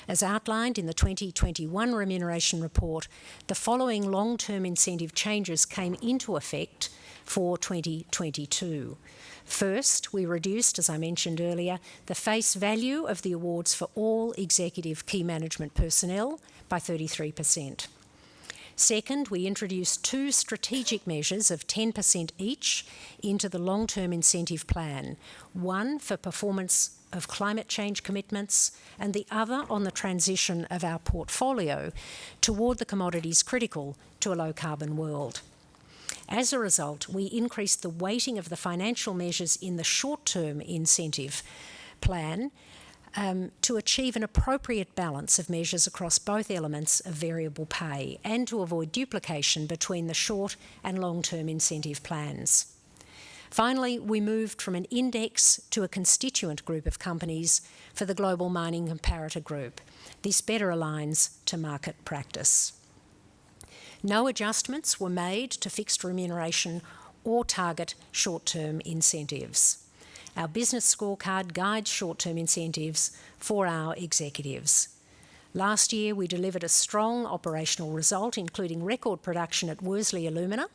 As outlined in the 2021 remuneration report, the following long-term incentive changes came into effect for 2022. First, we reduced, as I mentioned earlier, the face value of the awards for all executive key management personnel by 33%. Second, we introduced 2 strategic measures of 10% each into the long-term incentive plan, one for performance of climate change commitments and the other on the transition of our portfolio toward the commodities critical to a low-carbon world. As a result, we increased the weighting of the financial measures in the short-term incentive plan to achieve an appropriate balance of measures across both elements of variable pay and to avoid duplication between the short and long-term incentive plans. Finally, we moved from an index to a constituent group of companies for the Global Mining Comparator Group. This better aligns to market practice. No adjustments were made to fixed remuneration or target short-term incentives. Our business scorecard guides short-term incentives for our executives. Last year, we delivered a strong operational result, including record production at Worsley Alumina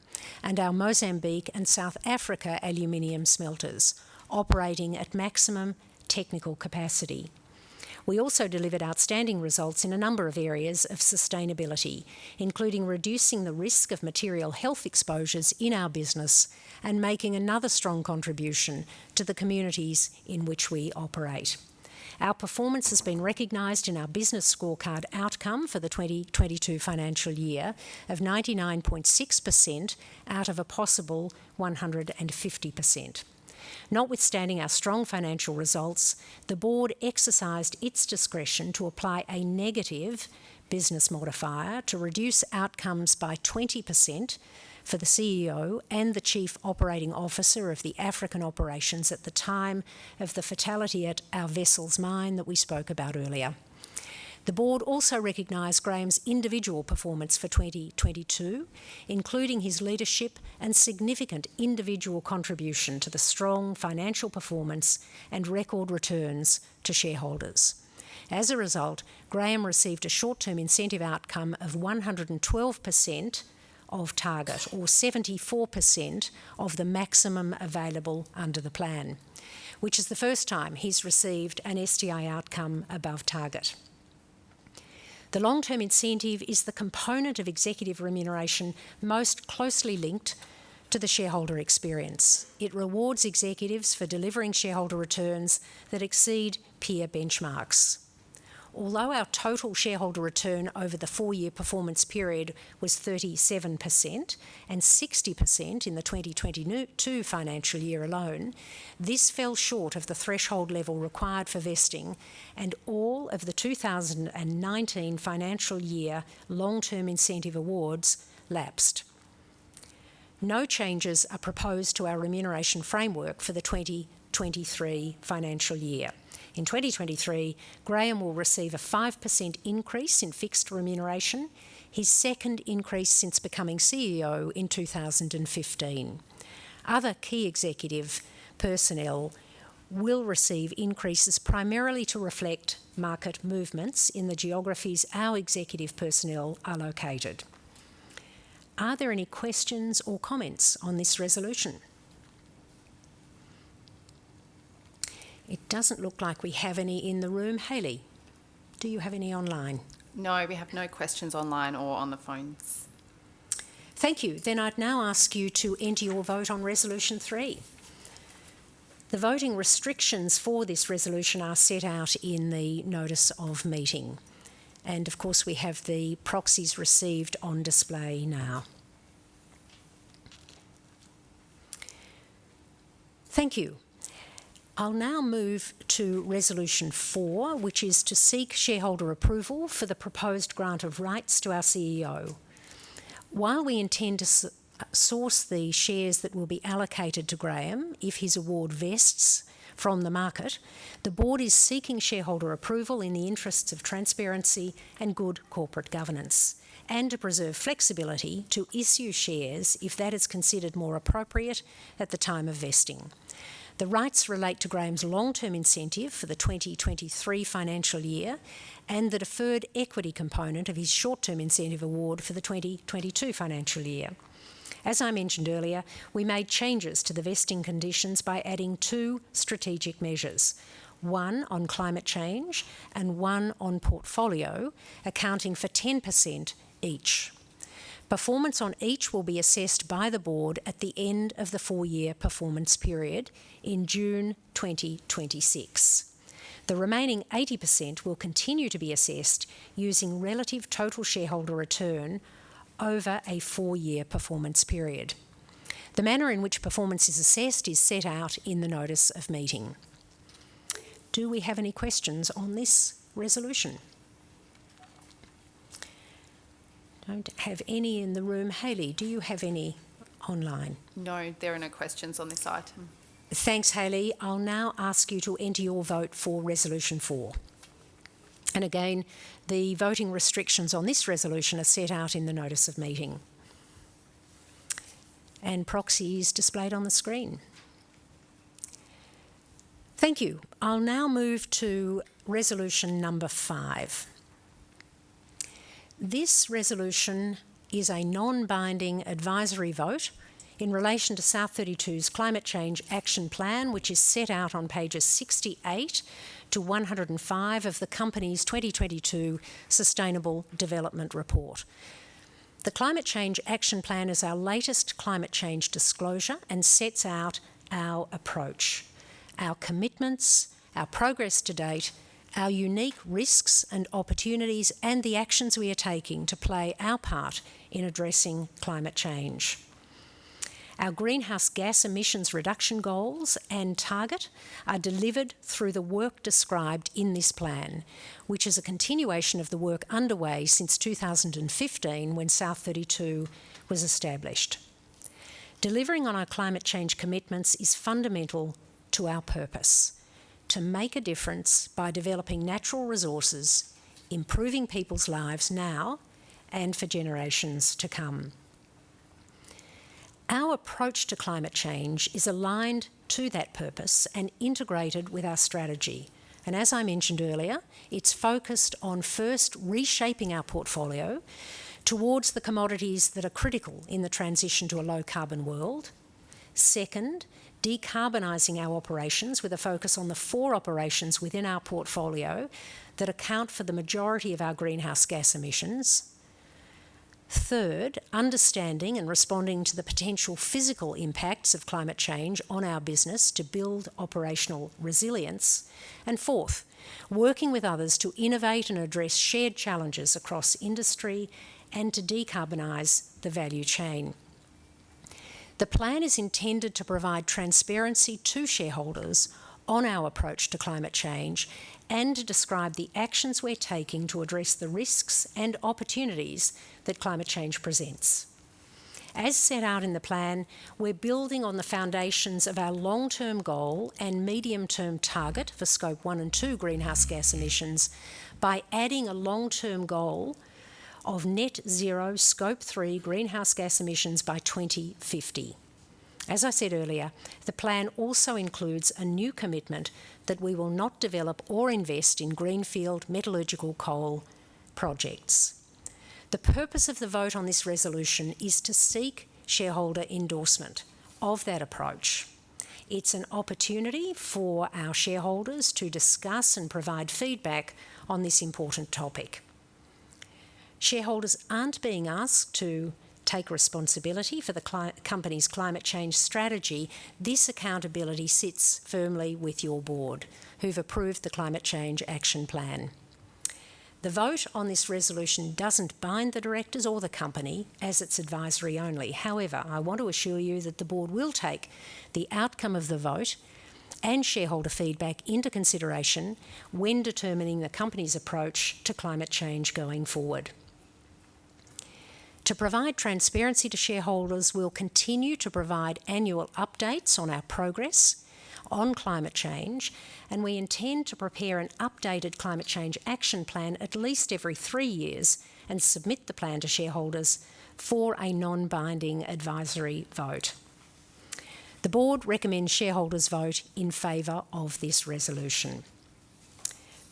and our Mozambique and South Africa aluminium smelters, operating at maximum technical capacity. We also delivered outstanding results in a number of areas of sustainability, including reducing the risk of material health exposures in our business and making another strong contribution to the communities in which we operate. Our performance has been recognised in our business scorecard outcome for the 2022 financial year of 99.6% out of a possible 150%. Notwithstanding our strong financial results, the board exercised its discretion to apply a negative business modifier to reduce outcomes by 20% for the CEO and the Chief Operating Officer of the African operations at the time of the fatality at our Vessels mine that we spoke about earlier. The board also recognised Graham's individual performance for 2022, including his leadership and significant individual contribution to the strong financial performance and record returns to shareholders. As a result, Graham received a short-term incentive outcome of 112% of target, or 74% of the maximum available under the plan, which is the first time he's received an STI outcome above target. The long-term incentive is the component of executive remuneration most closely linked to the shareholder experience. It rewards executives for delivering shareholder returns that exceed peer benchmarks. Although our total shareholder return over the 4-year performance period was 37% and 60% in the 2022 financial year alone, this fell short of the threshold level required for vesting, and all of the 2019 financial year long-term incentive awards lapsed. No changes are proposed to our remuneration framework for the 2023 financial year. In 2023, Graham will receive a 5% increase in fixed remuneration, his second increase since becoming CEO in 2015. Other key executive personnel will receive increases primarily to reflect market movements in the geographies our executive personnel are located. Are there any questions or comments on this resolution? It doesn't look like we have any in the room. Hayley, do you have any online? No, we have no questions online or on the phones. Thank you. Then I'd now ask you to enter your vote on Resolution 3. The voting restrictions for this resolution are set out in the notice of meeting. And of course we have the proxies received on display now. Thank you. I'll now move to Resolution 4, which is to seek shareholder approval for the proposed grant of rights to our CEO. While we intend to source the shares that will be allocated to Graham if his award vests from the market, the board is seeking shareholder approval in the interests of transparency and good corporate governance, and to preserve flexibility to issue shares if that is considered more appropriate at the time of vesting. The rights relate to Graham's long-term incentive for the 2023 financial year and the deferred equity component of his short-term incentive award for the 2022 financial year. As I mentioned earlier, we made changes to the vesting conditions by adding 2 strategic measures, one on climate change and one on portfolio, accounting for 10% each. Performance on each will be assessed by the board at the end of the 4-year performance period in June 2026. The remaining 80% will continue to be assessed using relative total shareholder return over a 4-year performance period. The manner in which performance is assessed is set out in the notice of meeting. Do we have any questions on this resolution? Don't have any in the room. Hayley, do you have any online? No, there are no questions on this item. Thanks, Hayley. I'll now ask you to enter your vote for Resolution 4. And again, the voting restrictions on this resolution are set out in the notice of meeting. And proxies displayed on the screen. Thank you. I'll now move to resolution number 5. This resolution is a non-binding advisory vote in relation to South32's Climate Change Action Plan, which is set out on pages 68 to 105 of the company's 2022 Sustainable Development Report. The Climate Change Action Plan is our latest climate change disclosure and sets out our approach, our commitments, our progress to date, our unique risks and opportunities, and the actions we are taking to play our part in addressing climate change. Our greenhouse gas emissions reduction goals and target are delivered through the work described in this plan, which is a continuation of the work underway since 2015 when South32 was established. Delivering on our climate change commitments is fundamental to our purpose: to make a difference by developing natural resources, improving people's lives now and for generations to come. Our approach to climate change is aligned to that purpose and integrated with our strategy. And as I mentioned earlier, it's focused on first reshaping our portfolio towards the commodities that are critical in the transition to a low-carbon world. Second, decarbonising our operations with a focus on the 4 operations within our portfolio that account for the majority of our greenhouse gas emissions. Third, understanding and responding to the potential physical impacts of climate change on our business to build operational resilience. And fourth, working with others to innovate and address shared challenges across industry and to decarbonise the value chain. The plan is intended to provide transparency to shareholders on our approach to climate change and to describe the actions we're taking to address the risks and opportunities that climate change presents. As set out in the plan, we're building on the foundations of our long-term goal and medium-term target for Scope 1 and 2 greenhouse gas emissions by adding a long-term goal of net zero Scope 3 greenhouse gas emissions by 2050. As I said earlier, the plan also includes a new commitment that we will not develop or invest in greenfield metallurgical coal projects. The purpose of the vote on this resolution is to seek shareholder endorsement of that approach. It's an opportunity for our shareholders to discuss and provide feedback on this important topic. Shareholders aren't being asked to take responsibility for the company's climate change strategy. This accountability sits firmly with your board, who've approved the Climate Change Action Plan. The vote on this resolution doesn't bind the directors or the company, as it's advisory only. However, I want to assure you that the board will take the outcome of the vote and shareholder feedback into consideration when determining the company's approach to climate change going forward. To provide transparency to shareholders, we'll continue to provide annual updates on our progress on climate change, and we intend to prepare an updated climate change action plan at least every 3 years and submit the plan to shareholders for a non-binding advisory vote. The board recommends shareholders vote in favour of this resolution.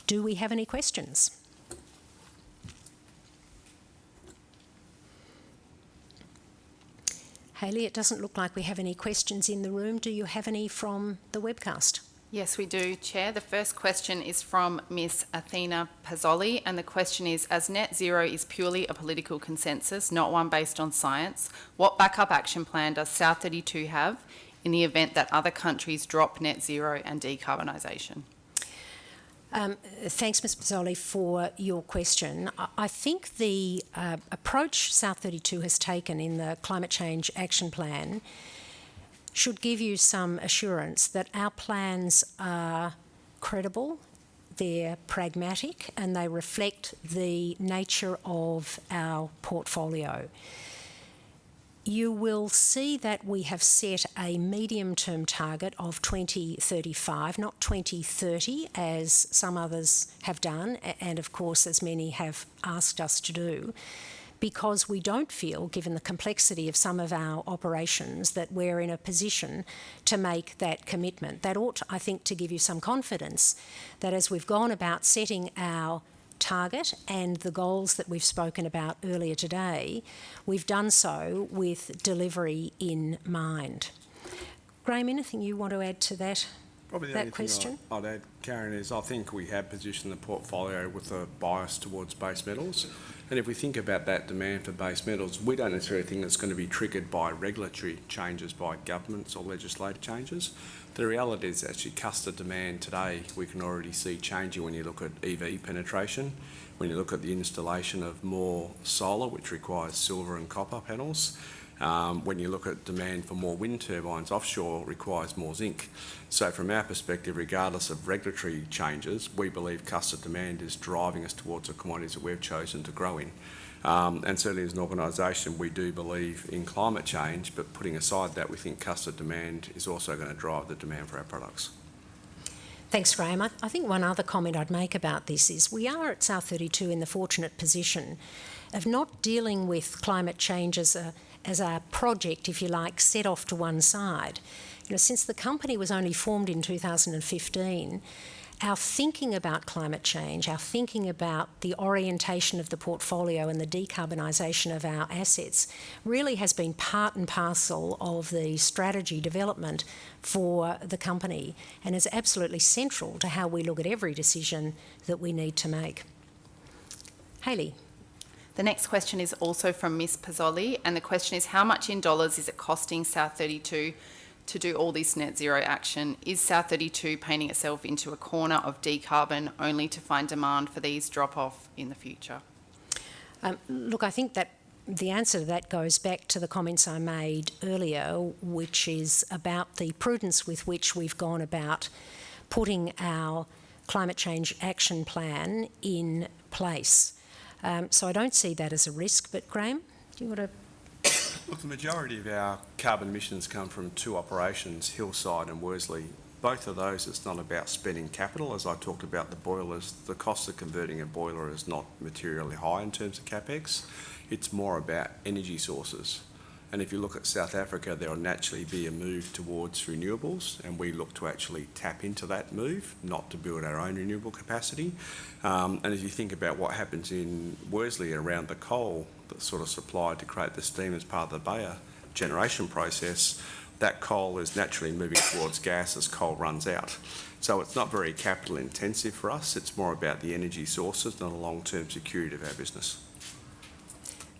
Do we have any questions? Hayley, it doesn't look like we have any questions in the room. Do you have any from the webcast? Yes, we do, Chair. The first question is from Ms. Athena Pazzoli, and the question is, as net zero is purely a political consensus, not one based on science, what backup action plan does South32 have in the event that other countries drop net zero and decarbonisation? Thanks, Ms. Pazzoli, for your question. I think the approach South32 has taken in the Climate Change Action Plan should give you some assurance that our plans are credible, they're pragmatic, and they reflect the nature of our portfolio. You will see that we have set a medium-term target of 2035, not 2030, as some others have done, and of course as many have asked us to do, because we don't feel, given the complexity of some of our operations, that we're in a position to make that commitment. That ought, I think, to give you some confidence that as we've gone about setting our target and the goals that we've spoken about earlier today, we've done so with delivery in mind. Graham, anything you want to add to that? Probably the only thing I'd add, Karen, is I think we have positioned the portfolio with a bias towards base metals. And if we think about that demand for base metals, we don't necessarily think it's going to be triggered by regulatory changes by governments or legislative changes. The reality is actually customer demand today we can already see changing when you look at EV penetration, when you look at the installation of more solar, which requires silver and copper panels, when you look at demand for more wind turbines offshore requires more zinc. So from our perspective, regardless of regulatory changes, we believe customer demand is driving us towards the commodities that we've chosen to grow in. And certainly as an organisation, we do believe in climate change, but putting aside that, we think customer demand is also going to drive the demand for our products. Thanks, Graham. I think one other comment I'd make about this is we are at South32 in the fortunate position of not dealing with climate change as a project, if you like, set off to one side. You know, since the company was only formed in 2015, our thinking about climate change, our thinking about the orientation of the portfolio and the decarbonisation of our assets really has been part and parcel of the strategy development for the company and is absolutely central to how we look at every decision that we need to make. Hayley. The next question is also from Ms. Pazzoli, and the question is, how much in dollars is it costing South32 to do all this net zero action? Is South32 painting itself into a corner of decarbon only to find demand for these drop off in the future? Look, I think that the answer to that goes back to the comments I made earlier, which is about the prudence with which we've gone about putting our climate change action plan in place. So I don't see that as a risk, but Graham, do you want to? Look, the majority of our carbon emissions come from two operations, Hillside and Worsley. Both of those, it's not about spending capital. As I talked about the boilers, the cost of converting a boiler is not materially high in terms of CapEx. It's more about energy sources. And if you look at South Africa, there will naturally be a move towards renewables, and we look to actually tap into that move, not to build our own renewable capacity. And as you think about what happens in Worsley around the coal that's sort of supplied to create the steam as part of the Bayer generation process, that coal is naturally moving towards gas as coal runs out. So it's not very capital intensive for us. It's more about the energy sources and the long-term security of our business.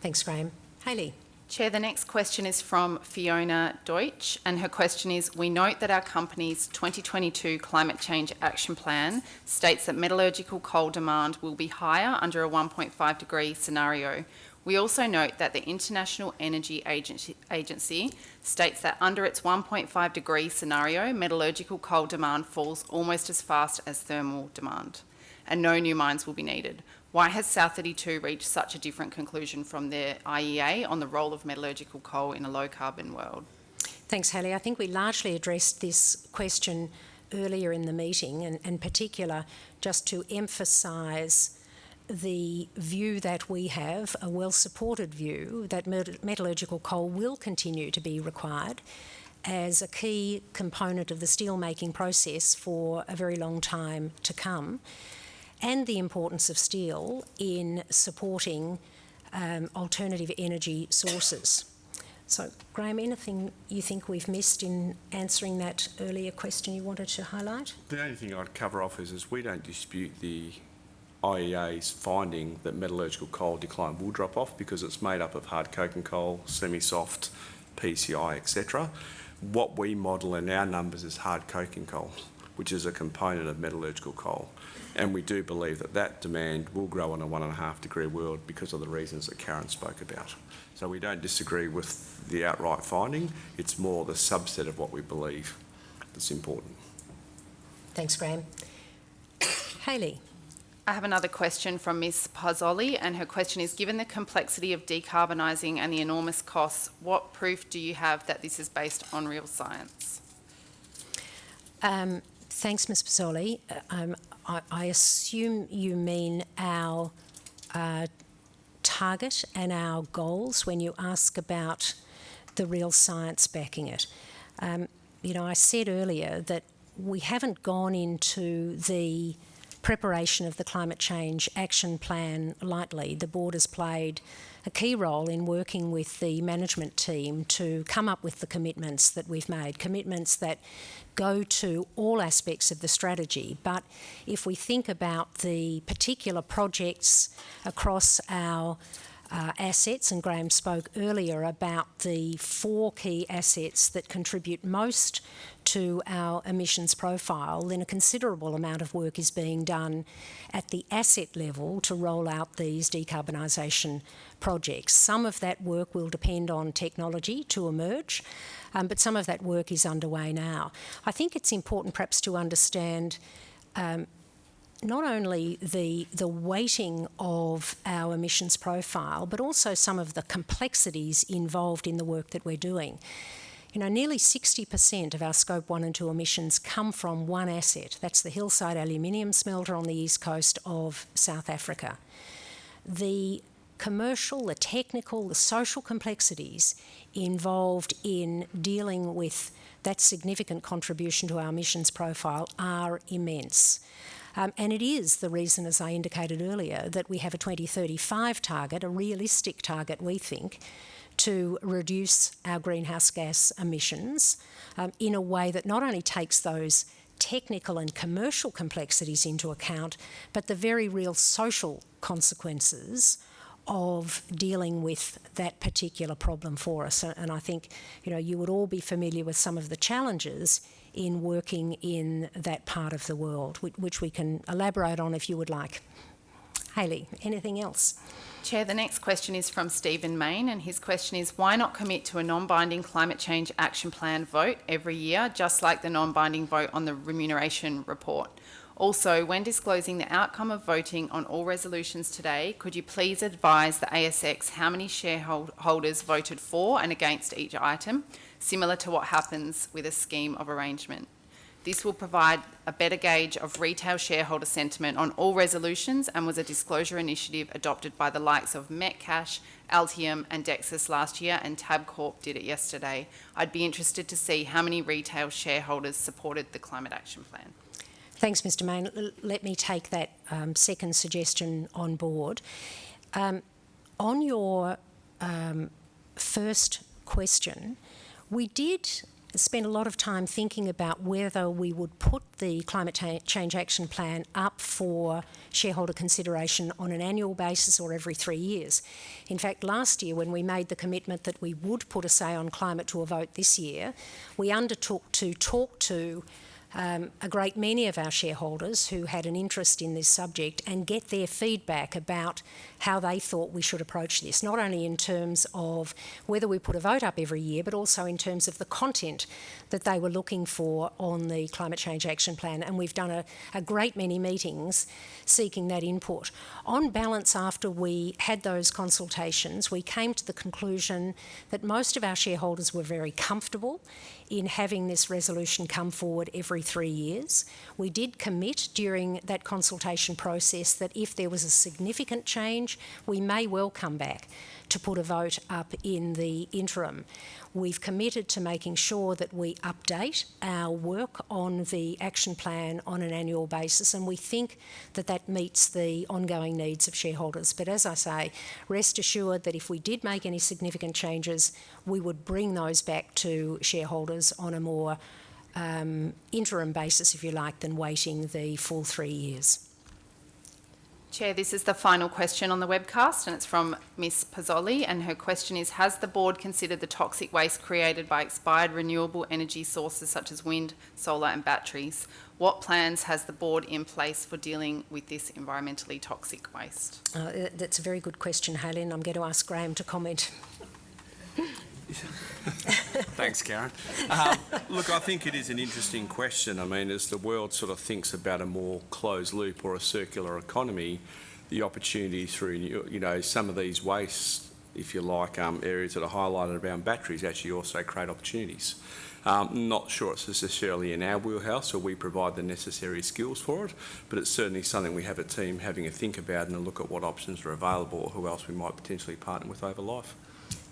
Thanks, Graham. Hayley. Chair, the next question is from Fiona Deutsch, and her question is, we note that our company's 2022 Climate Change Action Plan states that metallurgical coal demand will be higher under a 1.5 degree scenario. We also note that the International Energy Agency states that under its 1.5 degree scenario, metallurgical coal demand falls almost as fast as thermal demand, and no new mines will be needed. Why has South32 reached such a different conclusion from the IEA on the role of metallurgical coal in a low-carbon world? Thanks, Hayley. I think we largely addressed this question earlier in the meeting, and in particular, just to emphasise the view that we have, a well-supported view, that metallurgical coal will continue to be required as a key component of the steel-making process for a very long time to come, and the importance of steel in supporting alternative energy sources. So, Graham, anything you think we've missed in answering that earlier question you wanted to highlight? The only thing I'd cover off is we don't dispute the IEA's finding that metallurgical coal decline will drop off because it's made up of hard coking coal, semi-soft, PCI, etc. What we model in our numbers is hard coking coal, which is a component of metallurgical coal. And we do believe that that demand will grow in a 1.5 degree world because of the reasons that Karen spoke about. So we don't disagree with the outright finding, it's more the subset of what we believe that's important. Thanks, Graham. Hayley. I have another question from Ms. Pazzoli, and her question is, given the complexity of decarbonising and the enormous costs, what proof do you have that this is based on real science? Thanks, Ms. Pazzoli. I assume you mean our target and our goals when you ask about the real science backing it. I said earlier that we haven't gone into the preparation of the Climate Change Action Plan lightly. The board has played a key role in working with the management team to come up with the commitments that we've made, commitments that go to all aspects of the strategy. But if we think about the particular projects across our assets, and Graham spoke earlier about the 4 key assets that contribute most to our emissions profile, then a considerable amount of work is being done at the asset level to roll out these decarbonisation projects. Some of that work will depend on technology to emerge, but some of that work is underway now. I think it's important perhaps to understand not only the weighting of our emissions profile, but also some of the complexities involved in the work that we're doing. Nearly 60% of our Scope 1 and 2 emissions come from one asset. That's the Hillside aluminium smelter on the east coast of South Africa. The commercial, the technical, the social complexities involved in dealing with that significant contribution to our emissions profile are immense. And it is the reason, as I indicated earlier, that we have a 2035 target, a realistic target, we think, to reduce our greenhouse gas emissions in a way that not only takes those technical and commercial complexities into account, but the very real social consequences of dealing with that particular problem for us. And I think, you would all be familiar with some of the challenges in working in that part of the world, which we can elaborate on if you would like. Hayley, anything else? Chair, the next question is from Stephen Main, and his question is, why not commit to a non-binding climate change action plan vote every year, just like the non-binding vote on the remuneration report? Also, when disclosing the outcome of voting on all resolutions today, could you please advise the ASX how many shareholders voted for and against each item, similar to what happens with a scheme of arrangement? This will provide a better gauge of retail shareholder sentiment on all resolutions and was a disclosure initiative adopted by the likes of Metcash Altium and Dexus last year, and Tabcorp did it yesterday. I'd be interested to see how many retail shareholders supported the Climate Action Plan. Thanks, Mr Main. Let me take that second suggestion on board. On your first question, we did spend a lot of time thinking about whether we would put the Climate Change Action Plan up for shareholder consideration on an annual basis or every 3 years. In fact, last year, when we made the commitment that we would put a say on climate to a vote this year, we undertook to talk to a great many of our shareholders who had an interest in this subject and get their feedback about how they thought we should approach this, not only in terms of whether we put a vote up every year, but also in terms of the content that they were looking for on the Climate Change Action Plan. And we've done a great many meetings seeking that input. On balance, after we had those consultations, we came to the conclusion that most of our shareholders were very comfortable in having this resolution come forward every 3 years. We did commit during that consultation process that if there was a significant change, we may well come back to put a vote up in the interim. We've committed to making sure that we update our work on the action plan on an annual basis, and we think that that meets the ongoing needs of shareholders. But as I say, rest assured that if we did make any significant changes, we would bring those back to shareholders on a more interim basis, if you like, than waiting the full 3 years. Chair, this is the final question on the webcast, and it's from Ms Pozzoli, and her question is, has the board considered the toxic waste created by expired renewable energy sources such as wind, solar and batteries? What plans has the board in place for dealing with this environmentally toxic waste? That's a very good question, Hayley, and I'm going to ask Graham to comment. Thanks, Karen. Look, I think it is an interesting question. I mean, as the world sort of thinks about a more closed loop or a circular economy, the opportunity through, you know, some of these waste, if you like, areas that are highlighted around batteries actually also create opportunities. Not sure it's necessarily in our wheelhouse or we provide the necessary skills for it, but it's certainly something we have a team having a think about and a look at what options are available or who else we might potentially partner with over life.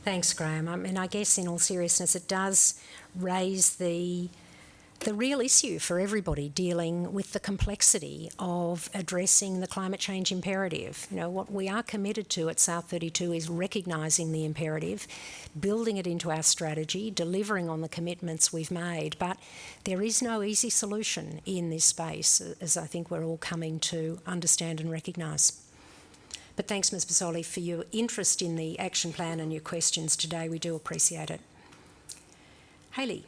Thanks, Graham. And I guess in all seriousness, it does raise the real issue for everybody dealing with the complexity of addressing the climate change imperative. You know, what we are committed to at South32 is recognising the imperative, building it into our strategy, delivering on the commitments we've made. But there is no easy solution in this space, as I think we're all coming to understand and recognise. But thanks, Ms Pozzoli, for your interest in the action plan and your questions today. We do appreciate it. Hayley.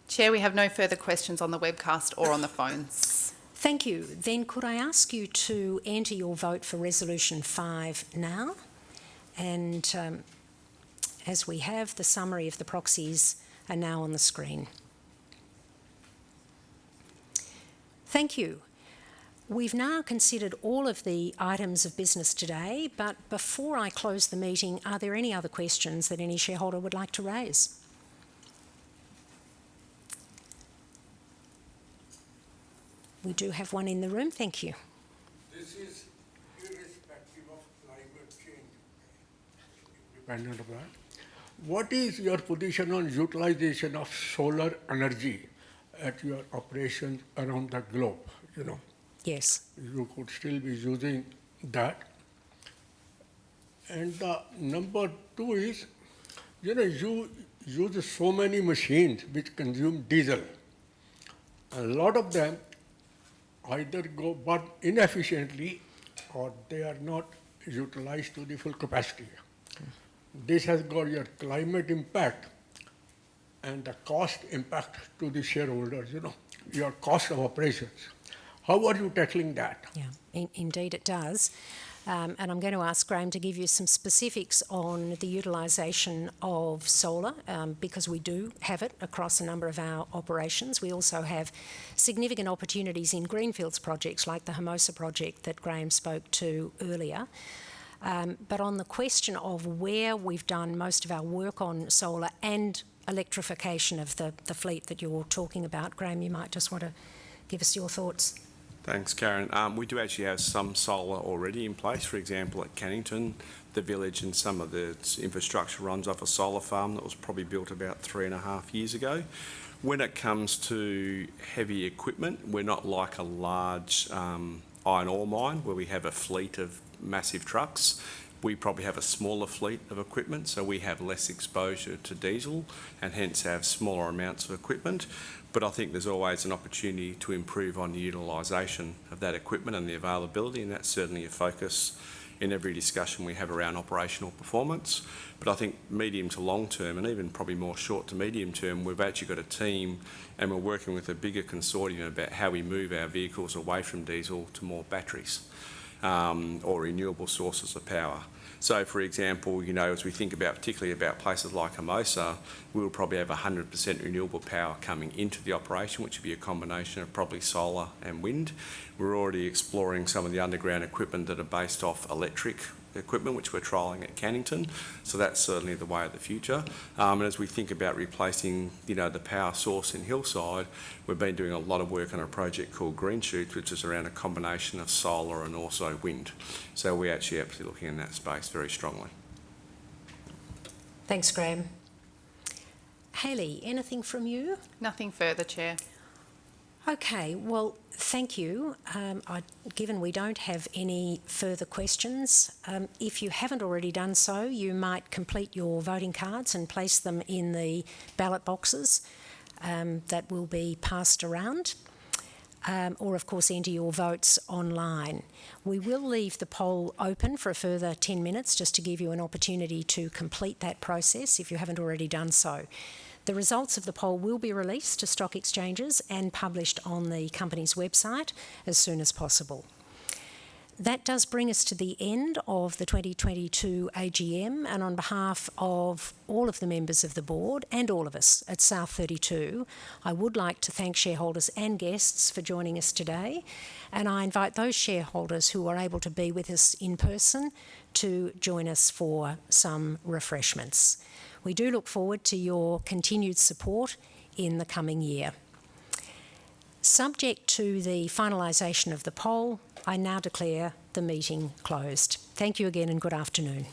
Chair, we have no further questions on the webcast or on the phones. Thank you. Then could I ask you to enter your vote for Resolution 5 now? And as we have, the summary of the proxies are now on the screen. Thank you. We've now considered all of the items of business today, but before I close the meeting, are there any other questions that any shareholder would like to raise? We do have one in the room, thank you. This is irrespective of climate change, independent of that. What is your position on utilization of solar energy at your operations around the globe, you know? Yes. You could still be using that. And number two is, you know, you use so many machines which consume diesel. A lot of them either go but inefficiently or they are not utilized to the full capacity. This has got your climate impact and the cost impact to the shareholders, you know, your cost of operations. How are you tackling that? Yeah, indeed it does. And I'm going to ask Graham to give you some specifics on the utilisation of solar, because we do have it across a number of our operations. We also have significant opportunities in greenfields projects like the Hermosa project that Graham spoke to earlier. But on the question of where we've done most of our work on solar and electrification of the fleet that you're talking about, Graham, you might just want to give us your thoughts. Thanks, Karen. We do actually have some solar already in place. For example, at Cannington, the village and some of the infrastructure runs off a solar farm that was probably built about 3.5 years ago. When it comes to heavy equipment, we're not like a large iron ore mine where we have a fleet of massive trucks. We probably have a smaller fleet of equipment, so we have less exposure to diesel and hence have smaller amounts of equipment. But I think there's always an opportunity to improve on the utilisation of that equipment and the availability, and that's certainly a focus in every discussion we have around operational performance. But I think medium to long term, and even probably more short to medium term, we've actually got a team and we're working with a bigger consortium about how we move our vehicles away from diesel to more batteries or renewable sources of power. So, for example, you know, as we think about, particularly about places like Hermosa, we'll probably have 100% renewable power coming into the operation, which would be a combination of probably solar and wind. We're already exploring some of the underground equipment that are based off electric equipment, which we're trialling at Cannington. So that's certainly the way of the future. And as we think about replacing, you know, the power source in Hillside, we've been doing a lot of work on a project called Green Shoots, which is around a combination of solar and also wind. So we're actually looking in that space very strongly. Thanks, Graham. Hayley, anything from you? Nothing further, Chair. Okay, well, thank you. Given we don't have any further questions, if you haven't already done so, you might complete your voting cards and place them in the ballot boxes that will be passed around, or of course enter your votes online. We will leave the poll open for a further 10 minutes just to give you an opportunity to complete that process if you haven't already done so. The results of the poll will be released to stock exchanges and published on the company's website as soon as possible. That does bring us to the end of the 2022 AGM, and on behalf of all of the members of the board and all of us at South32, I would like to thank shareholders and guests for joining us today, and I invite those shareholders who are able to be with us in person to join us for some refreshments. We do look forward to your continued support in the coming year. Subject to the finalisation of the poll, I now declare the meeting closed. Thank you again and good afternoon.